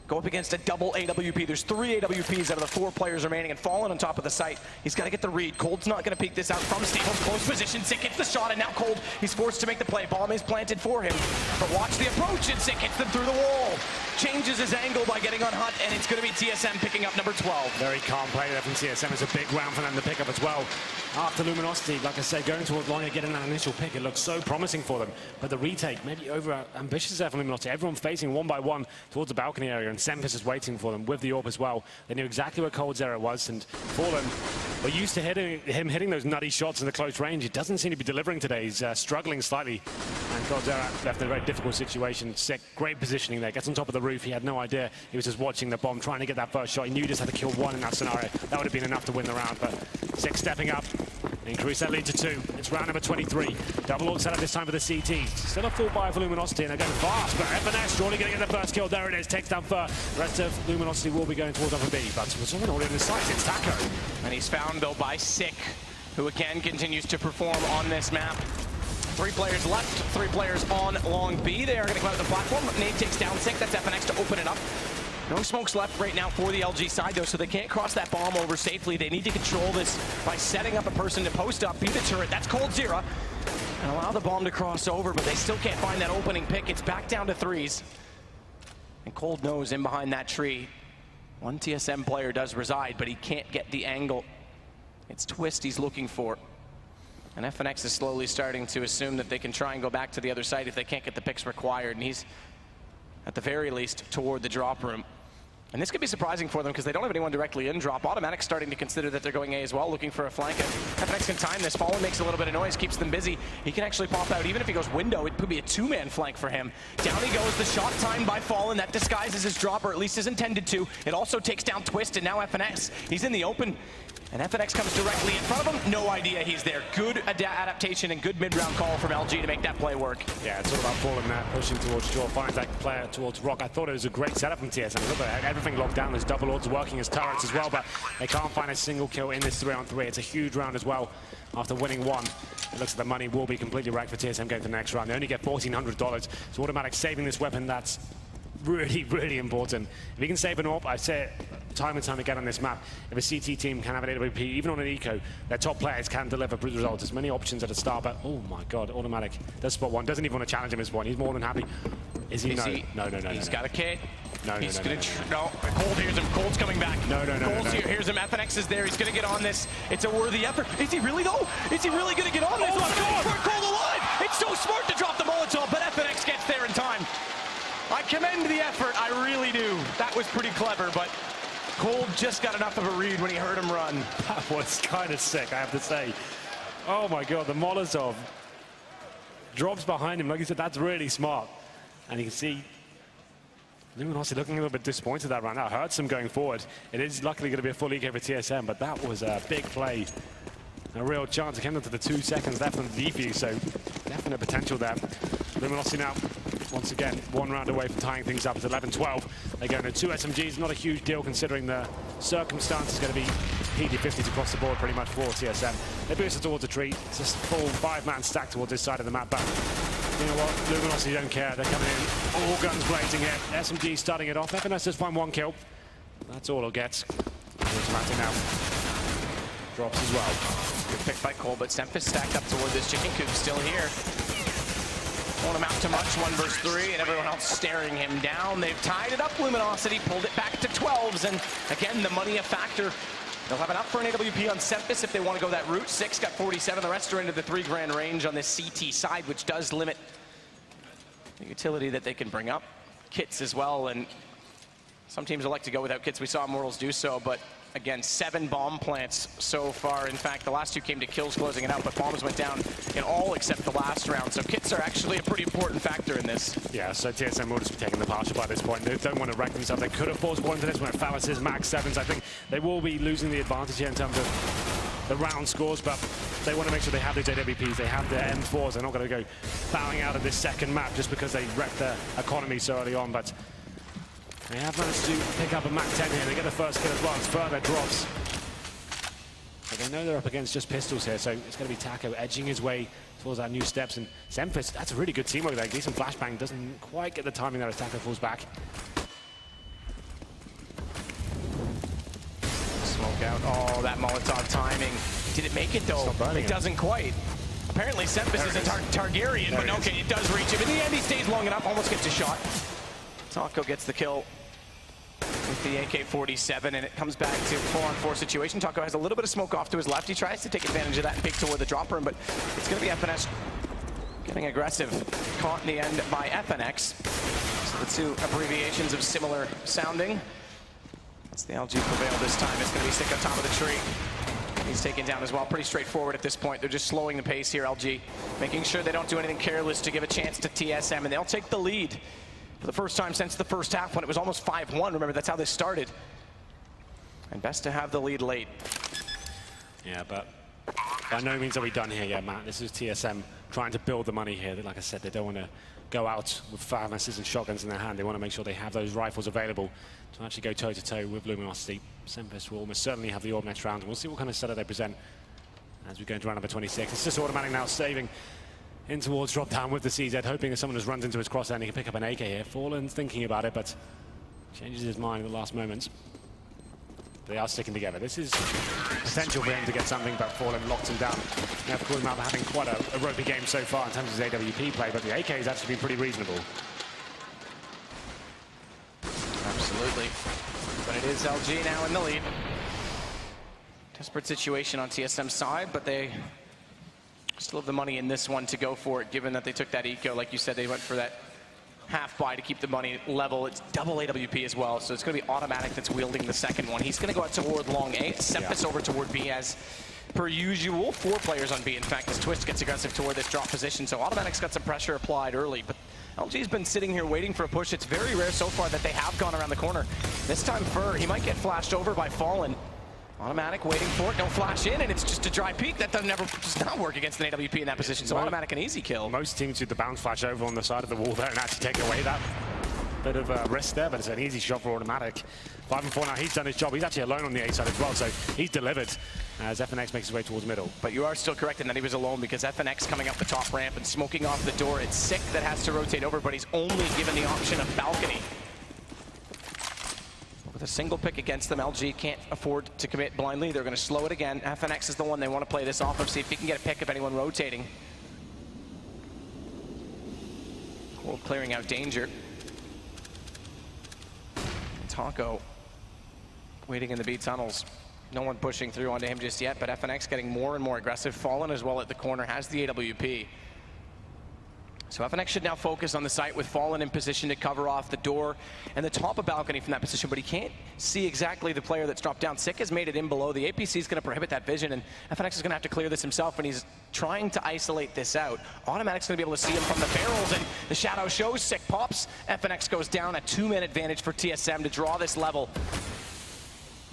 go up against a double AWP. There's 3 AWPs out of the 4 players remaining, and Fallen on top of the site. He's got to get the read. Cold's not going to peek this out from Staples. Close position. Sick hits the shot, and now Cold, he's forced to make the play. Bomb is planted for him. But watch the approach, and Sick hits them through the wall. Changes his angle by getting on Hunt, and it's going to be TSM picking up number 12. Very calm play there from TSM. It's a big round for them to pick up as well. After Luminosity, like I said, going towards long and getting that initial pick, it looks so promising for them. But the retake, maybe over ambitious there for Luminosity. Everyone facing one by one towards the balcony area, and Sempis is waiting for them with the AWP as well. They knew exactly where Cold's area was, and Fallen were used to him hitting those nutty shots in the close range. He doesn't seem to be delivering today. He's struggling slightly, and Cold's area left in a very difficult situation. Sick, great positioning there. Gets on top of the roof. He had no idea. He was just watching the bomb, trying to get that first shot. He knew he just had to kill one in that scenario. That would have been enough to win the round, but Sick stepping up. Increase that lead to 2. It's round number 23. Double ult set up this time for the CT. Still a full buy for Luminosity, and they're going fast, but FNS surely going to get the first kill. There it is. Takes down Fur. The rest of Luminosity will be going towards upper B, but with someone already in the sights, it's Taco. And he's found, though, by Sick, who again continues to perform on this map. 3 players left, 3 players on long B. They are going to come out the platform. Nade takes down Sick. That's FNX to open it up. No smokes left right now for the LG side, though, so they can't cross that bomb over safely. They need to control this by setting up a person to post up, be the turret. That's Cold Zero, and allow the bomb to cross over, but they still can't find that opening pick. It's back down to 3s. And Cold knows in behind that tree, one TSM player does reside, but he can't get the angle. It's Twist he's looking for. And FNX is slowly starting to assume that they can try and go back to the other side if they can't get the picks required, and he's, at the very least, toward the drop room. And this could be surprising for them because they don't have anyone directly in drop. Automatic's starting to consider that they're going A as well, looking for a flank. FNX can time this. Fallen makes a little bit of noise, keeps them busy. He can actually pop out. Even if he goes window, it could be a 2-man flank for him. Down he goes. The shot timed by Fallen. That disguises his drop, or at least is intended to. It also takes down Twist, and now FNX. He's in the open. And FNX comes directly in front of him. No idea he's there. Good adaptation and good mid-round call from LG to make that play work. Yeah, it's all about Fallen there, pushing towards Jaw, finds that player towards Rock. I thought it was a great setup from TSM. Look at everything locked down. There's double odds working as turrets as well, but they can't find a single kill in this 3-on-3. It's a huge round as well. After winning 1, it looks like the money will be completely racked for TSM going to the next round. They only get $1,400, so Automatic saving this weapon. That's really, really important. If he can save an AWP, I say it time and time again on this map, if a CT team can have an AWP, even on an eco, their top players can deliver results. There's many options at the start, but oh my god, Automatic does spot one. Doesn't even want to challenge him as one. He's more than happy. Is he? No. He's got a kit. No. Cold hears him. Cold's coming back. No. Cold's here. Here's him. FNX is there. He's going to get on this. It's a worthy effort. Is he really, though? Is he really going to get on this? Oh, Cold alive! It's so smart to drop the Molotov, but FNX gets there in time. I commend the effort. I really do. That was pretty clever, but Cold just got enough of a read when he heard him run. That was kind of sick, I have to say. Oh my god, the Molotov drops behind him. Like you said, that's really smart. And you can see Luminosity looking a little bit disappointed that round. That hurts them going forward. It is luckily going to be a full eco for TSM, but that was a big play. A real chance. It came down to the 2 seconds left on the defuse, so definite potential there. Luminosity now, once again, 1 round away from tying things up. It's 11-12. They go into 2 SMGs. Not a huge deal considering the circumstances. Going to be PD50s across the board pretty much for TSM. They boost it towards a tree. It's just a full 5-man stack towards this side of the map. But you know what? Luminosity don't care. They're coming in. All guns blazing here. SMG starting it off. FNS just find 1 kill. That's all he'll get. Automatic now. Drops as well. Good pick by Cole, but Semfis stacked up toward this chicken coop, still here. Won't amount to much, 1 versus 3, and everyone else staring him down. They've tied it up, Luminosity, pulled it back to 12s, and again, the money a factor. They'll have it up for an AWP on Semfis if they want to go that route. 6 got 47, the rest are into the 3 grand range on this CT side, which does limit the utility that they can bring up. Kits as well, and some teams will like to go without kits. We saw Immortals do so, but again, 7 bomb plants so far. In fact, the last 2 came to kills closing it out, but bombs went down in all except the last round. So kits are actually a pretty important factor in this. Yeah, so TSM will just be taking the partial by this point. They don't want to wreck themselves. They could have forced one into this when Phallus is max 7s. I think they will be losing the advantage here in terms of the round scores, but they want to make sure they have these AWPs, they have their M4s. They're not going to go bowing out of this second map just because they wrecked their economy so early on, but they have managed to pick up a Mac 10 here. They get the first kill as well. It's further drops. But they know they're up against just pistols here, so it's going to be Taco edging his way towards our new steps. And Semfis, that's a really good teamwork there. Decent flashbang, doesn't quite get the timing there as Taco falls back. Smoke out. Oh, that Molotov timing. Did it make it though? It doesn't quite. Apparently Semfis is a Targaryen, but okay, it does reach him. In the end, he stays long enough, almost gets a shot. Taco gets the kill with the AK-47, and it comes back to full-on-4 situation. Taco has a little bit of smoke off to his left. He tries to take advantage of that and pick toward the drop room, but it's going to be FNX getting aggressive. Caught in the end by FNX. So the 2 abbreviations of similar sounding. It's the LG prevail this time. It's going to be stick on top of the tree. He's taken down as well. Pretty straightforward at this point. They're just slowing the pace here, LG. Making sure they don't do anything careless to give a chance to TSM, and they'll take the lead for the first time since the first half when it was almost 5-1. Remember, that's how this started. And best to have the lead late. Yeah, but by no means are we done here yet, Matt. This is TSM trying to build the money here. Like I said, they don't want to go out with pharmacies and shotguns in their hand. They want to make sure they have those rifles available to actually go toe-to-toe with Luminosity. Semfis will almost certainly have the orb next round, and we'll see what kind of setup they present as we go into round number 26. It's just automatic now, saving in towards drop down with the CZ, hoping that someone just runs into his crosshair and he can pick up an AK here. Fallen's thinking about it, but changes his mind at the last moment. They are sticking together. This is potential for him to get something, but Fallen locks him down. Now, of course, Malta having quite a ropey game so far in terms of his AWP play, but the AK has actually been pretty reasonable. Absolutely. But it is LG now in the lead. Desperate situation on TSM's side, but they still have the money in this one to go for it, given that they took that eco. Like you said, they went for that half buy to keep the money level. It's double AWP as well, so it's going to be automatic that's wielding the second one. He's going to go out toward long A, Semfis over toward B as per usual. 4 players on B, in fact, as Twist gets aggressive toward this drop position, so automatic's got some pressure applied early, but LG's been sitting here waiting for a push. It's very rare so far that they have gone around the corner. This time Fur, he might get flashed over by Fallen. Automatic waiting for it, no flash in, and it's just a dry peek. That does not work against an AWP in that position, so automatic an easy kill. Most teams do the bounce flash over on the side of the wall there and actually take away that bit of risk there, but it's an easy shot for automatic. 5 and 4 now, he's done his job. He's actually alone on the A side as well, so he's delivered as FNX makes his way towards middle. But you are still correct in that he was alone, because FNX coming up the top ramp and smoking off the door. It's Sick that has to rotate over, but he's only given the option of balcony. With a single pick against them, LG can't afford to commit blindly. They're going to slow it again. FNX is the one they want to play this off of, see if he can get a pick of anyone rotating. Cold clearing out danger. Taco waiting in the B tunnels. No one pushing through onto him just yet, but FNX getting more and more aggressive. Fallen as well at the corner, has the AWP. So FNX should now focus on the site with Fallen in position to cover off the door and the top of balcony from that position, but he can't see exactly the player that's dropped down. Sick has made it in below. The APC is going to prohibit that vision, and FNX is going to have to clear this himself, and he's trying to isolate this out. Automatic's going to be able to see him from the barrels, and the shadow shows. Sick pops. FNX goes down. A 2-man advantage for TSM to draw this level.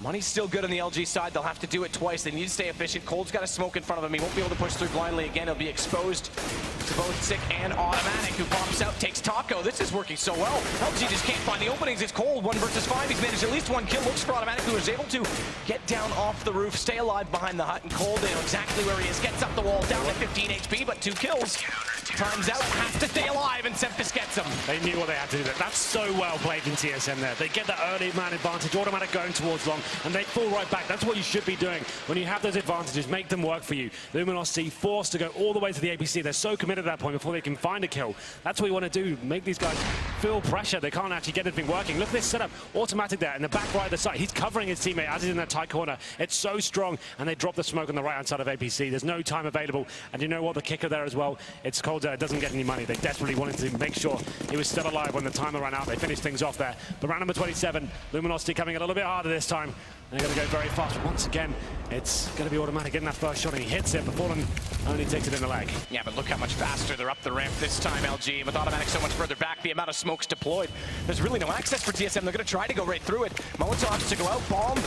Money's still good on the LG side. They'll have to do it twice. They need to stay efficient. Cold's got a smoke in front of him. He won't be able to push through blindly again. He'll be exposed to both Sick and Automatic, who pops out, takes Taco. This is working so well. LG just can't find the openings. It's Cold, 1 versus 5. He's managed at least 1 kill. Looks for Automatic, who is able to get down off the roof, stay alive behind the hut, and Cold, they know exactly where he is. Gets up the wall, down to 15 HP, but 2 kills. Time's out, has to stay alive, and Semfis gets him. They knew what they had to do there. That's so well played from TSM there. They get the early man advantage, automatic going towards long, and they fall right back. That's what you should be doing. When you have those advantages, make them work for you. Luminosity forced to go all the way to the APC. They're so committed at that point before they can find a kill. That's what you want to do, make these guys feel pressure. They can't actually get anything working. Look at this setup, automatic there in the back right of the site. He's covering his teammate as he's in that tight corner. It's so strong, and they drop the smoke on the right-hand side of APC. There's no time available, and you know what, the kicker there as well, it's cold, doesn't get any money. They desperately wanted to make sure he was still alive when the timer ran out. They finished things off there. But round number 27, Luminosity coming a little bit harder this time. They're going to go very fast. Once again, it's going to be automatic getting that first shot, and he hits it, but Fallen only takes it in the leg. Yeah, but look how much faster they're up the ramp this time, LG. With automatic so much further back, the amount of smokes deployed, there's really no access for TSM. They're going to try to go right through it. Molotovs to go out, bomb.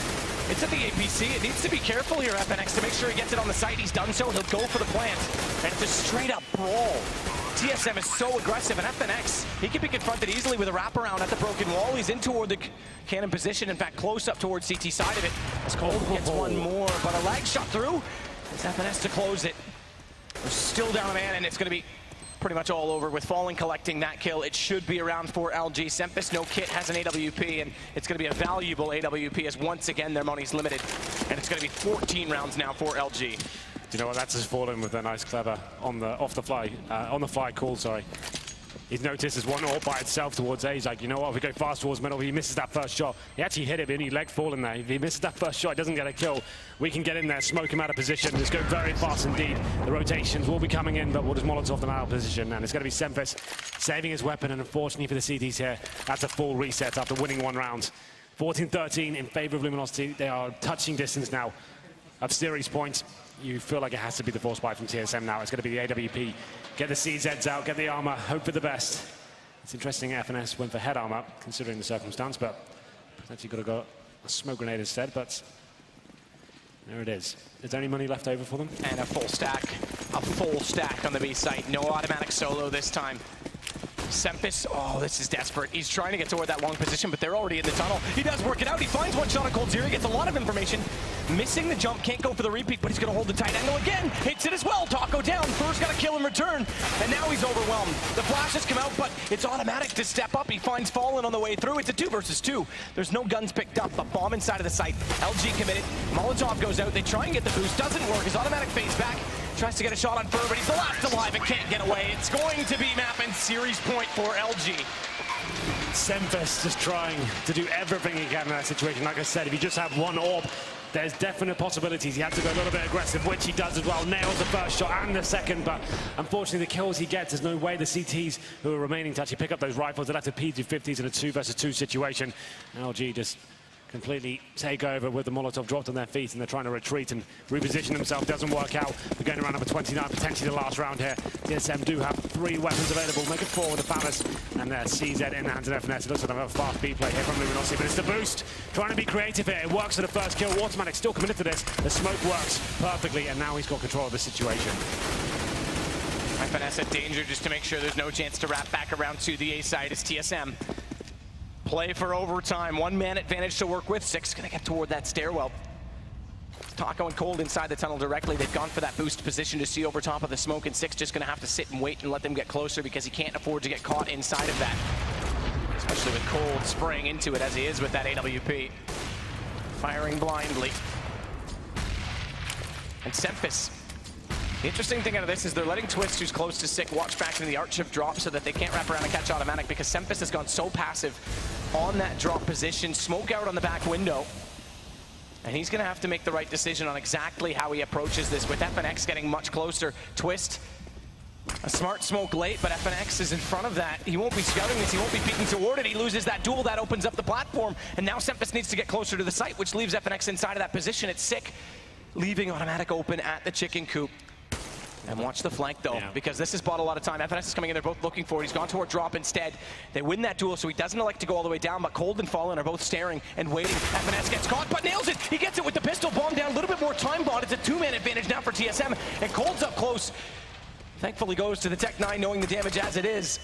It's at the APC. It needs to be careful here, FNX, to make sure he gets it on the site. He's done so. He'll go for the plant. And it's a straight-up brawl. TSM is so aggressive, and FNX, he can be confronted easily with a wraparound at the broken wall. He's in toward the cannon position, in fact, close up towards CT side of it. As Cold gets one more, but a lag shot through. It's FNX to close it. They're still down a man, and it's going to be pretty much all over with Fallen collecting that kill. It should be around for LG. Semfis, no kit, has an AWP, and it's going to be a valuable AWP as once again their money's limited. And it's going to be 14 rounds now for LG. Do you know what? That's just Fallen with a nice clever on the fly call. Sorry. He's noticed there's one all by itself towards A. He's like, you know what? If we go fast towards middle, he misses that first shot. He actually hit it, but he leg Fallen there. If he misses that first shot, he doesn't get a kill. We can get in there, smoke him out of position. Just go very fast indeed. The rotations will be coming in, but we'll just Molotov them out of position. And it's going to be Semfis saving his weapon. And unfortunately for the CTs here, that's a full reset after winning one round. 14-13 in favor of Luminosity. They are touching distance now of series points. You feel like it has to be the force buy from TSM now. It's going to be the AWP. Get the CZs out, get the armor, hope for the best. It's interesting FNS went for head armor, considering the circumstance, but potentially could have got a smoke grenade instead, but there it is. Is there any money left over for them? And a full stack on the B site. No automatic solo this time. Semfis, oh, this is desperate. He's trying to get toward that long position, but they're already in the tunnel. He does work it out. He finds one shot on Cold Zero. He gets a lot of information. Missing the jump, can't go for the repeat, but he's going to hold the tight angle again. Hits it as well. Taco down. Fur's got to kill in return, and now he's overwhelmed. The flashes come out, but it's automatic to step up. He finds Fallen on the way through. It's a 2 versus 2. There's no guns picked up, but bomb inside of the site. LG committed. Molotov goes out. They try and get the boost. Doesn't work. His automatic fades back. Tries to get a shot on Fur, but he's the last alive and can't get away. It's going to be map and series point for LG. Semfis just trying to do everything he can in that situation. Like I said, if you just have one orb, there's definite possibilities. He had to go a little bit aggressive, which he does as well. Nails the first shot and the second, but unfortunately the kills he gets, there's no way the CTs who are remaining to actually pick up those rifles. They'll have to P250s in a 2 versus 2 situation. LG just completely take over with the Molotov dropped on their feet, and they're trying to retreat and reposition themselves. Doesn't work out. We're going around number 29, potentially the last round here. TSM do have 3 weapons available. Make it 4 with the Palace, and their CZ in the hands of FNS. It looks like they have a fast B play here from Luminosity, but it's the boost. Trying to be creative here. It works for the first kill. Automatic still committed to this. The smoke works perfectly, and now he's got control of the situation. FNS at danger just to make sure there's no chance to wrap back around to the A side as TSM. Play for overtime, 1-man advantage to work with. 6 gonna get toward that stairwell. Taco and Cold inside the tunnel directly. They've gone for that boost position to see over top of the smoke, and 6 just gonna have to sit and wait and let them get closer because he can't afford to get caught inside of that. Especially with Cold spraying into it as he is with that AWP. Firing blindly. And Semfis. The interesting thing out of this is they're letting Twist, who's close to Sick, watch back into the arch shift drop so that they can't wrap around and catch automatic, because Semfis has gone so passive on that drop position. Smoke out on the back window. And he's going to have to make the right decision on exactly how he approaches this, with FNX getting much closer. Twist, a smart smoke late, but FNX is in front of that. He won't be scouting this. He won't be peeking toward it. He loses that duel. That opens up the platform. And now Semfis needs to get closer to the site, which leaves FNX inside of that position. It's Sick, leaving automatic open at the chicken coop. And watch the flank, though, because this has bought a lot of time. FNS is coming in. They're both looking for it. He's gone toward drop instead. They win that duel, so he doesn't elect to go all the way down, but Cold and Fallen are both staring and waiting. FNS gets caught, but nails it. He gets it with the pistol. Bomb down. A little bit more time bought. It's a 2-man advantage now for TSM, and Cold's up close. Thankfully goes to the Tech 9, knowing the damage as it is.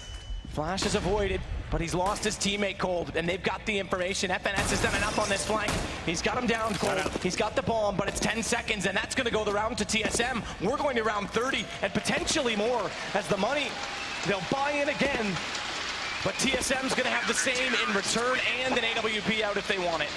Flash is avoided. but he's lost his teammate Cold, and they've got the information. FNS has done enough on this flank. He's got him down, Cold. He's got the bomb, but it's 10 seconds, and that's going to go the round to TSM. We're going to round 30, and potentially more, as the money, they'll buy in again. But TSM's going to have the same in return and an AWP out if they want it.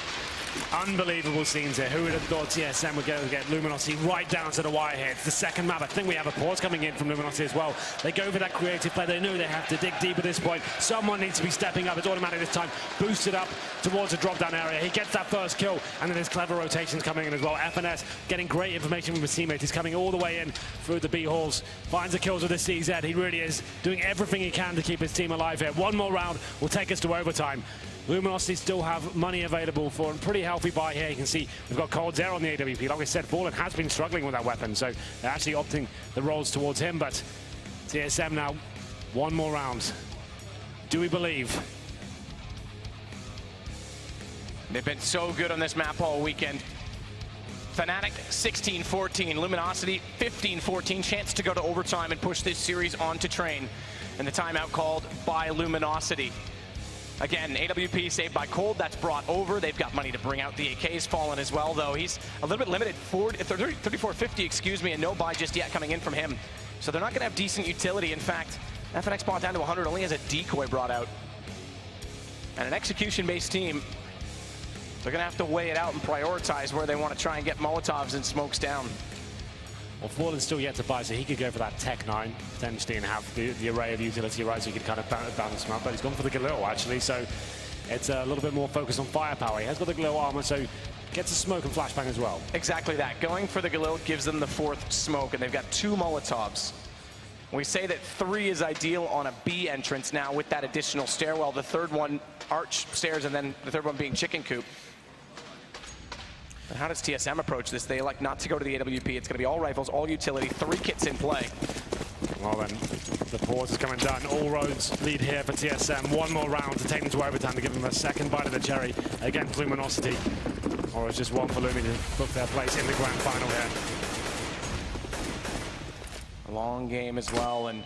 Unbelievable scenes here. Who would have thought TSM would get Luminosity right down to the wire here? It's the second map. I think we have a pause coming in from Luminosity as well. They go for that creative play. They know they have to dig deep at this point. Someone needs to be stepping up. It's automatic this time. Boosted up towards the drop-down area. He gets that first kill, and then there's clever rotations coming in as well. FNS getting great information from his teammates. He's coming all the way in through the B halls. Finds the kills with the CZ. He really is doing everything he can to keep his team alive here. One more round will take us to overtime. Luminosity still have money available for a pretty healthy buy here. You can see we've got Cold there on the AWP. Like I said, Fallen has been struggling with that weapon, so they're actually opting the rolls towards him. But TSM now, one more round. Do we believe? They've been so good on this map all weekend. Fnatic 16-14, Luminosity 15-14. Chance to go to overtime and push this series on to Train. And the timeout called by Luminosity. Again, AWP saved by Cold, that's brought over. They've got money to bring out. The AK's fallen as well, though. He's a little bit limited, 3450, excuse me, and no buy just yet coming in from him. So they're not going to have decent utility. In fact, FNX bought down to 100, only has a decoy brought out. And an execution-based team, they're going to have to weigh it out and prioritize where they want to try and get Molotovs and smokes down. Well, Fallen's still yet to buy, so he could go for that Tech 9, potentially, and have the array of utility, right, so he could kind of balance him out. But he's gone for the Galil, actually, so it's a little bit more focused on firepower. He has got the Galil armor, so gets a smoke and flashbang as well. Exactly that. Going for the Galil gives them the fourth smoke, and they've got 2 Molotovs. We say that 3 is ideal on a B entrance now with that additional stairwell. The third one, arch stairs, and then the third one being chicken coop. But how does TSM approach this? They elect not to go to the AWP. It's going to be all rifles, all utility, 3 kits in play. Well then, the pause is coming done. All roads lead here for TSM. One more round to take them to overtime to give them a second bite of the cherry against Luminosity. Or it's just one for Lumi to book their place in the grand final here. A long game as well, and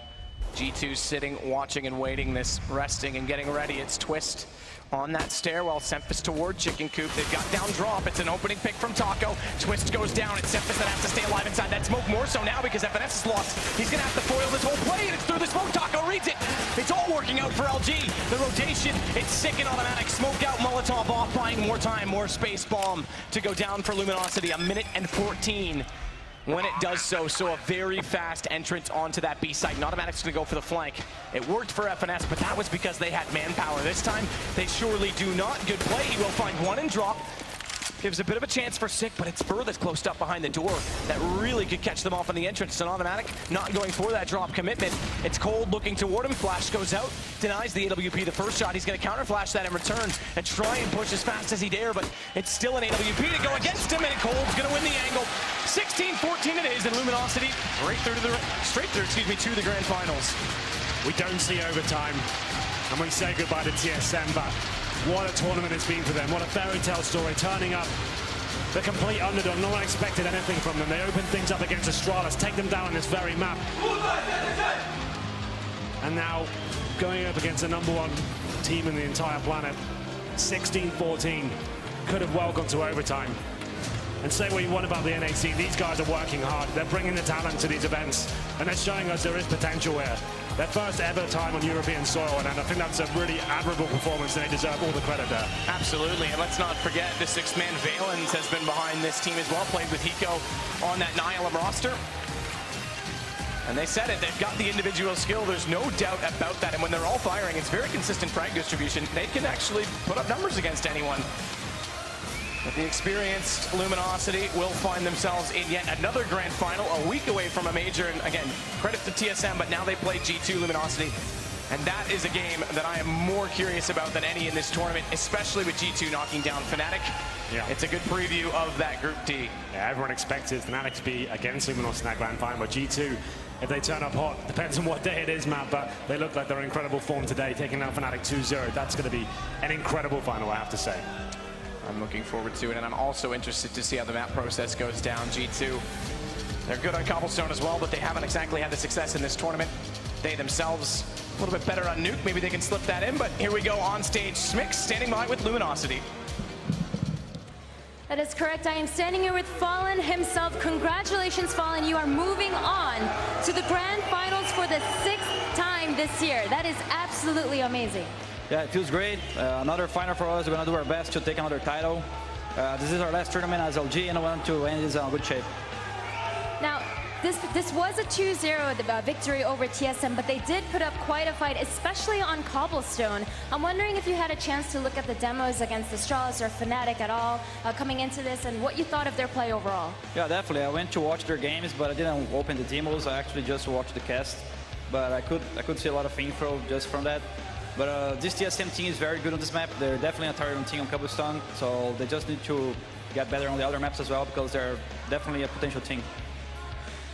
G2 sitting, watching and waiting this, resting and getting ready. It's Twist on that stairwell. Semphasis toward chicken coop. They've got down drop. It's an opening pick from Taco. Twist goes down. It's Semphasis that has to stay alive inside that smoke, more so now because FNS is lost. He's going to have to foil this whole play, and it's through the smoke. Taco reads it. It's all working out for LG. The rotation, it's sick and automatic. Smoked out, Molotov off, buying more time, more space. Bomb to go down for Luminosity. 1 minute and 14. When it does so, a very fast entrance onto that B site. Automatic's going to go for the flank. It worked for FNS, but that was because they had manpower. This time, they surely do not. Good play. He will find one and drop. Gives a bit of a chance for Sick, but it's Fur that's closed up behind the door. That really could catch them off on the entrance. It's an automatic, not going for that drop commitment. It's Cold looking toward him. Flash goes out, denies the AWP the first shot. He's going to counter flash that in return and try and push as fast as he dare, but it's still an AWP to go against him, and Cold's going to win the angle. 16-14 it is, and Luminosity straight through to the grand finals. We don't see overtime, and we say goodbye to TSM, but what a tournament it's been for them. What a fairy tale story, turning up the complete underdog. No one expected anything from them. They opened things up against Astralis, take them down on this very map. And now going up against the #1 team in the entire planet. 16-14. Could have well gone to overtime. And say what you want about the NAC, these guys are working hard. They're bringing the talent to these events, and they're showing us there is potential here. Their first ever time on European soil, and I think that's a really admirable performance, and they deserve all the credit there. Absolutely, and let's not forget the 6-man Valens has been behind this team as well, played with Hiko on that Nihilim roster. And they said it, they've got the individual skill, there's no doubt about that, and when they're all firing, it's very consistent frag distribution. They can actually put up numbers against anyone. But the experienced Luminosity will find themselves in yet another grand final, a week away from a major. And again, credit to TSM, but now they play G2 Luminosity. And that is a game that I am more curious about than any in this tournament, especially with G2 knocking down Fnatic. Yeah. It's a good preview of that Group D. Yeah, everyone expected Fnatic to be against Luminosity in that grand final, but G2, if they turn up hot, depends on what day it is, Matt, but they look like they're in incredible form today, taking out Fnatic 2-0. That's going to be an incredible final, I have to say. I'm looking forward to it, and I'm also interested to see how the map process goes down. G2, they're good on cobblestone as well, but they haven't exactly had the success in this tournament. They themselves a little bit better on Nuke. Maybe they can slip that in, but here we go on stage. Smix standing by with Luminosity. That is correct. I am standing here with Fallen himself. Congratulations, Fallen. You are moving on to the grand finals for the 6th time this year. That is absolutely amazing. Yeah, it feels great. Another final for us. We're going to do our best to take another title. This is our last tournament as LG, and I want to end this in good shape. Now, this was a 2-0 victory over TSM, but they did put up quite a fight, especially on Cobblestone. I'm wondering if you had a chance to look at the demos against Astralis or Fnatic at all coming into this, and what you thought of their play overall. Yeah, definitely. I went to watch their games, but I didn't open the demos. I actually just watched the cast. But I could see a lot of info just from that. But this TSM team is very good on this map. They're definitely a target team on Cobblestone, so they just need to get better on the other maps as well, because they're definitely a potential team.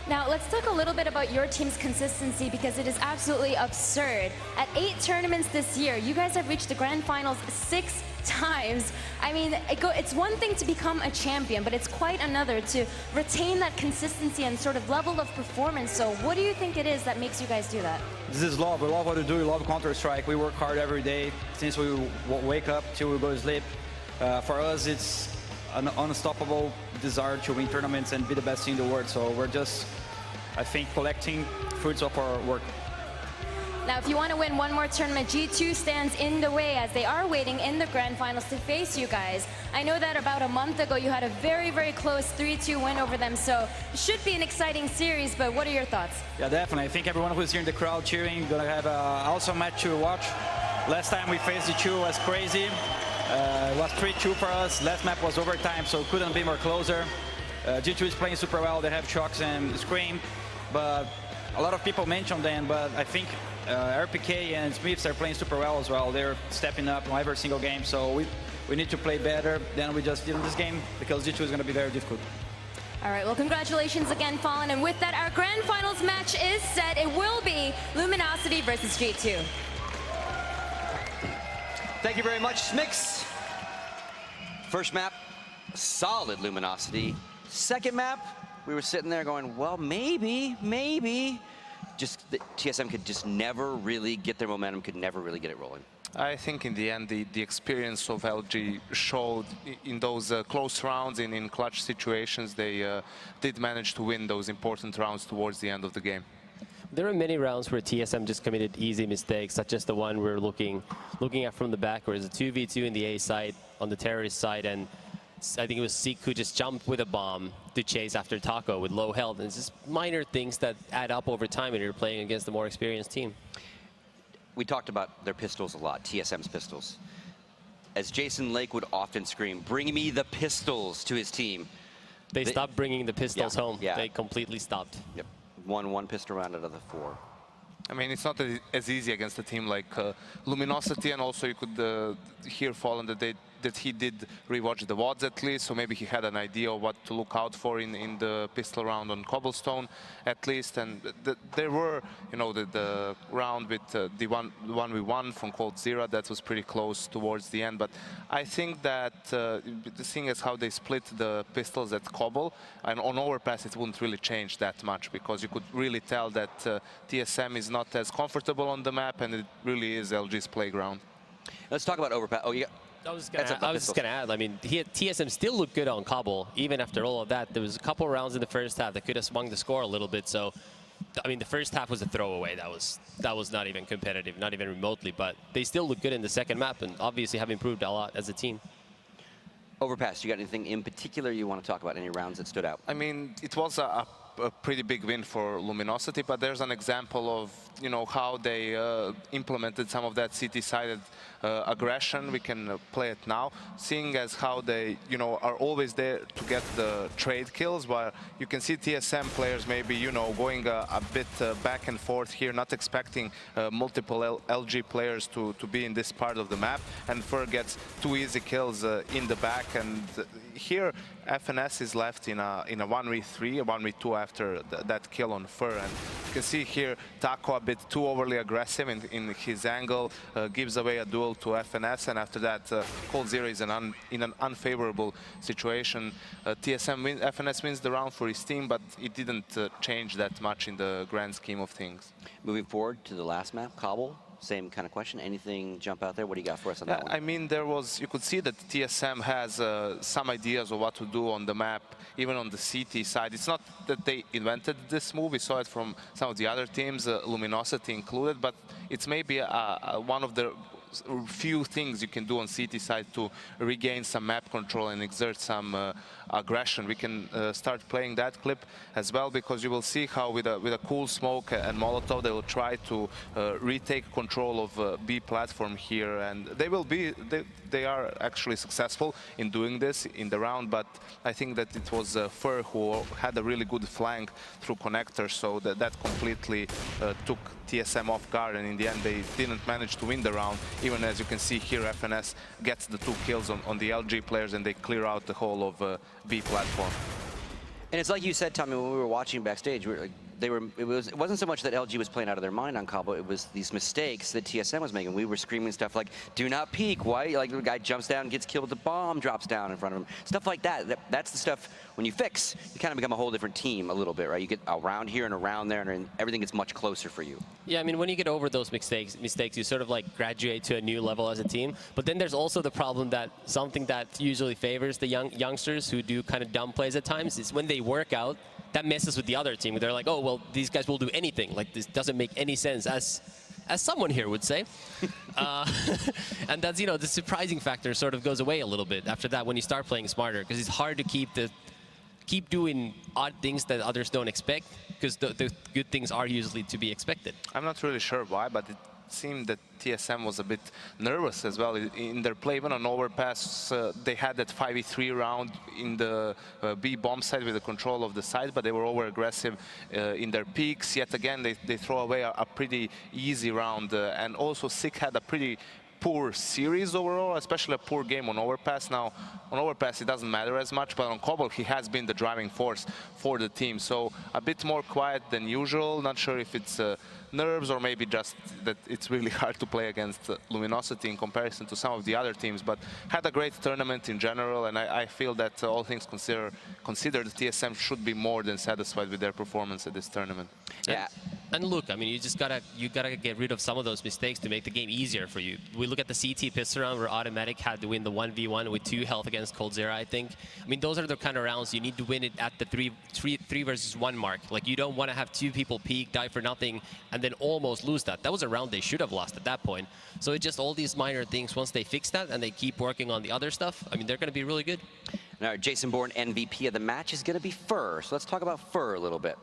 Now, let's talk a little bit about your team's consistency, because it is absolutely absurd. At 8 tournaments this year, you guys have reached the grand finals 6 times. I mean, it's one thing to become a champion, but it's quite another to retain that consistency and sort of level of performance. So what do you think it is that makes you guys do that? This is love. We love what we do. We love Counter-Strike. We work hard every day since we wake up till we go to sleep. For us, it's an unstoppable desire to win tournaments and be the best team in the world. So we're just, I think, collecting fruits of our work. Now, if you want to win one more tournament, G2 stands in the way as they are waiting in the grand finals to face you guys. I know that about a month ago you had a very, very close 3-2 win over them, so it should be an exciting series, but what are your thoughts? Yeah, definitely. I think everyone who's here in the crowd cheering gonna have an awesome match to watch. Last time we faced G2 was crazy. It was 3-2 for us. Last map was overtime, so couldn't be more closer. G2 is playing super well. They have Shocks and Scream, but a lot of people mentioned them, but I think RPK and Smiths are playing super well as well. They're stepping up on every single game, so we need to play better than we just did in this game, because G2 is going to be very difficult. All right, well, congratulations again, Fallen. And with that, our grand finals match is set. It will be Luminosity versus G2. Thank you very much, Smix. First map, solid Luminosity. Second map, we were sitting there going, well, maybe. Just the TSM could just never really get their momentum, could never really get it rolling. I think in the end, the experience of LG showed in those close rounds, in clutch situations, they did manage to win those important rounds towards the end of the game. There are many rounds where TSM just committed easy mistakes, such as the one we're looking at from the back, where it's a 2v2 in the A side, on the terrorist side, and I think it was Seek who just jumped with a bomb to chase after Taco with low health. And it's just minor things that add up over time when you're playing against a more experienced team. We talked about their pistols a lot, TSM's pistols. As Jason Lake would often scream, bring me the pistols to his team. They stopped bringing the pistols home. Yeah. They completely stopped. Yep. Won 1 pistol round out of the 4. I mean, it's not as easy against a team like Luminosity, and also you could hear Fallen that he did rewatch the VODs at least, so maybe he had an idea of what to look out for in the pistol round on Cobblestone at least. And there were, you know, the round with the one we won from Cold Zero, that was pretty close towards the end. But I think that the thing is how they split the pistols at Cobble, and on Overpass it wouldn't really change that much, because you could really tell that TSM is not as comfortable on the map, and it really is LG's playground. Let's talk about Overpass. Oh, yeah. I was just going to add, I mean, TSM still looked good on Cobble, even after all of that. There was a couple rounds in the first half that could have swung the score a little bit. So, I mean, the first half was a throwaway. That was not even competitive, not even remotely. But they still look good in the second map, and obviously have improved a lot as a team. Overpass, you got anything in particular you want to talk about? Any rounds that stood out? I mean, it was a pretty big win for Luminosity, but there's an example of, you know, how they implemented some of that city-sided aggression. We can play it now, seeing as how they, you know, are always there to get the trade kills, while you can see TSM players maybe, you know, going a bit back and forth here, not expecting multiple LG players to be in this part of the map, and Fur gets 2 easy kills in the back, and here FNS is left in a 1v3, a 1v2 after that kill on Fur, and you can see here Taco a bit too overly aggressive in his angle, gives away a duel to FNS, and after that, Cold Zero is in an unfavorable situation. FNS wins the round for his team, but it didn't change that much in the grand scheme of things. Moving forward to the last map, Cobble. Same kind of question. Anything jump out there? What do you got for us on that one? I mean, you could see that TSM has some ideas of what to do on the map, even on the CT side. It's not that they invented this move. We saw it from some of the other teams, Luminosity included, but it's maybe one of the few things you can do on CT side to regain some map control and exert some aggression. We can start playing that clip as well, because you will see how with a cool smoke and Molotov they will try to retake control of B platform here, and they are actually successful in doing this in the round. But I think that it was Fur who had a really good flank through connector, so that completely took TSM off guard, and in the end they didn't manage to win the round. Even as you can see here, FNS gets the 2 kills on the LG players, and they clear out the whole of B platform. And it's like you said, Tommy, when we were watching backstage, it wasn't so much that LG was playing out of their mind on Cobble, it was these mistakes that TSM was making. We were screaming stuff like, do not peek, why? Like the guy jumps down, gets killed, the bomb drops down in front of him. Stuff like that. That's the stuff, when you fix, you kind of become a whole different team a little bit, right? You get around here and around there, and everything gets much closer for you. Yeah, I mean, when you get over those mistakes, you sort of like graduate to a new level as a team. But then there's also the problem that something that usually favors the youngsters who do kind of dumb plays at times is when they work out, that messes with the other team. They're like, oh, well, these guys will do anything. Like, this doesn't make any sense, as someone here would say. And that's, the surprising factor sort of goes away a little bit after that when you start playing smarter, because it's hard to keep doing odd things that others don't expect, because the good things are usually to be expected. I'm not really sure why, but it seemed that TSM was a bit nervous as well in their play. Even on overpass, they had that 5v3 round in the B bomb side with the control of the side, but they were over aggressive in their peaks. Yet again, they throw away a pretty easy round, and also Sick had a pretty poor series overall, especially a poor game on overpass. Now, on overpass, it doesn't matter as much, but on Cobble, he has been the driving force for the team. So a bit more quiet than usual. Not sure if it's nerves or maybe just that it's really hard to play against Luminosity in comparison to some of the other teams, but had a great tournament in general, and I feel that all things considered, TSM should be more than satisfied with their performance at this tournament. Yeah. And look, I mean, you gotta get rid of some of those mistakes to make the game easier for you. We look at the CT pistol round where Automatic had to win the 1v1 with 2 health against Cold Zero, I think. I mean, those are the kind of rounds you need to win it at the 3 versus 1 mark. Like, you don't want to have 2 people peek, die for nothing, and then almost lose that. That was a round they should have lost at that point. So it's just all these minor things. Once they fix that and they keep working on the other stuff, I mean, they're going to be really good. All right, Jason Bourne, MVP of the match is going to be Fur. So let's talk about Fur a little bit.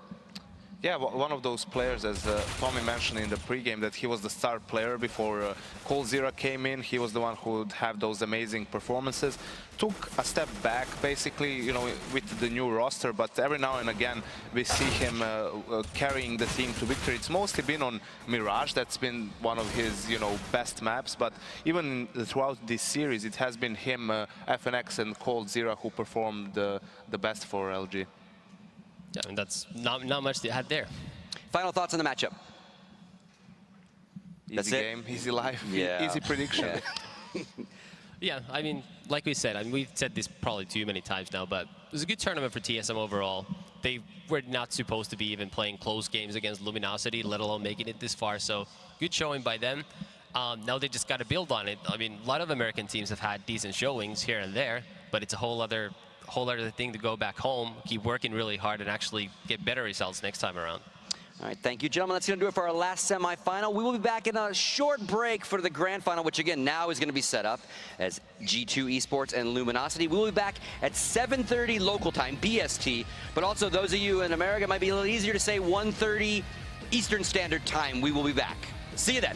Yeah, one of those players, as Tommy mentioned in the pregame, that he was the star player before Cold Zero came in. He was the one who would have those amazing performances. Took a step back, basically, with the new roster, but every now and again we see him carrying the team to victory. It's mostly been on Mirage. That's been one of his, best maps, but even throughout this series, it has been him, FNX and Cold Zero who performed the best for LG. Yeah, and that's not much to add there. Final thoughts on the matchup? Easy game, easy life, easy prediction. Yeah. Yeah, I mean, like we said, we've said this probably too many times now, but it was a good tournament for TSM overall. They were not supposed to be even playing close games against Luminosity, let alone making it this far, so good showing by them. Now they just got to build on it. I mean, a lot of American teams have had decent showings here and there, but it's a whole other thing to go back home, keep working really hard, and actually get better results next time around. All right, thank you, gentlemen. That's going to do it for our last semifinal. We will be back in a short break for the grand final, which again now is going to be set up as G2 Esports and Luminosity. We will be back at 7:30 local time, BST, but also those of you in America, it might be a little easier to say 1:30 Eastern Standard Time. We will be back. See you then.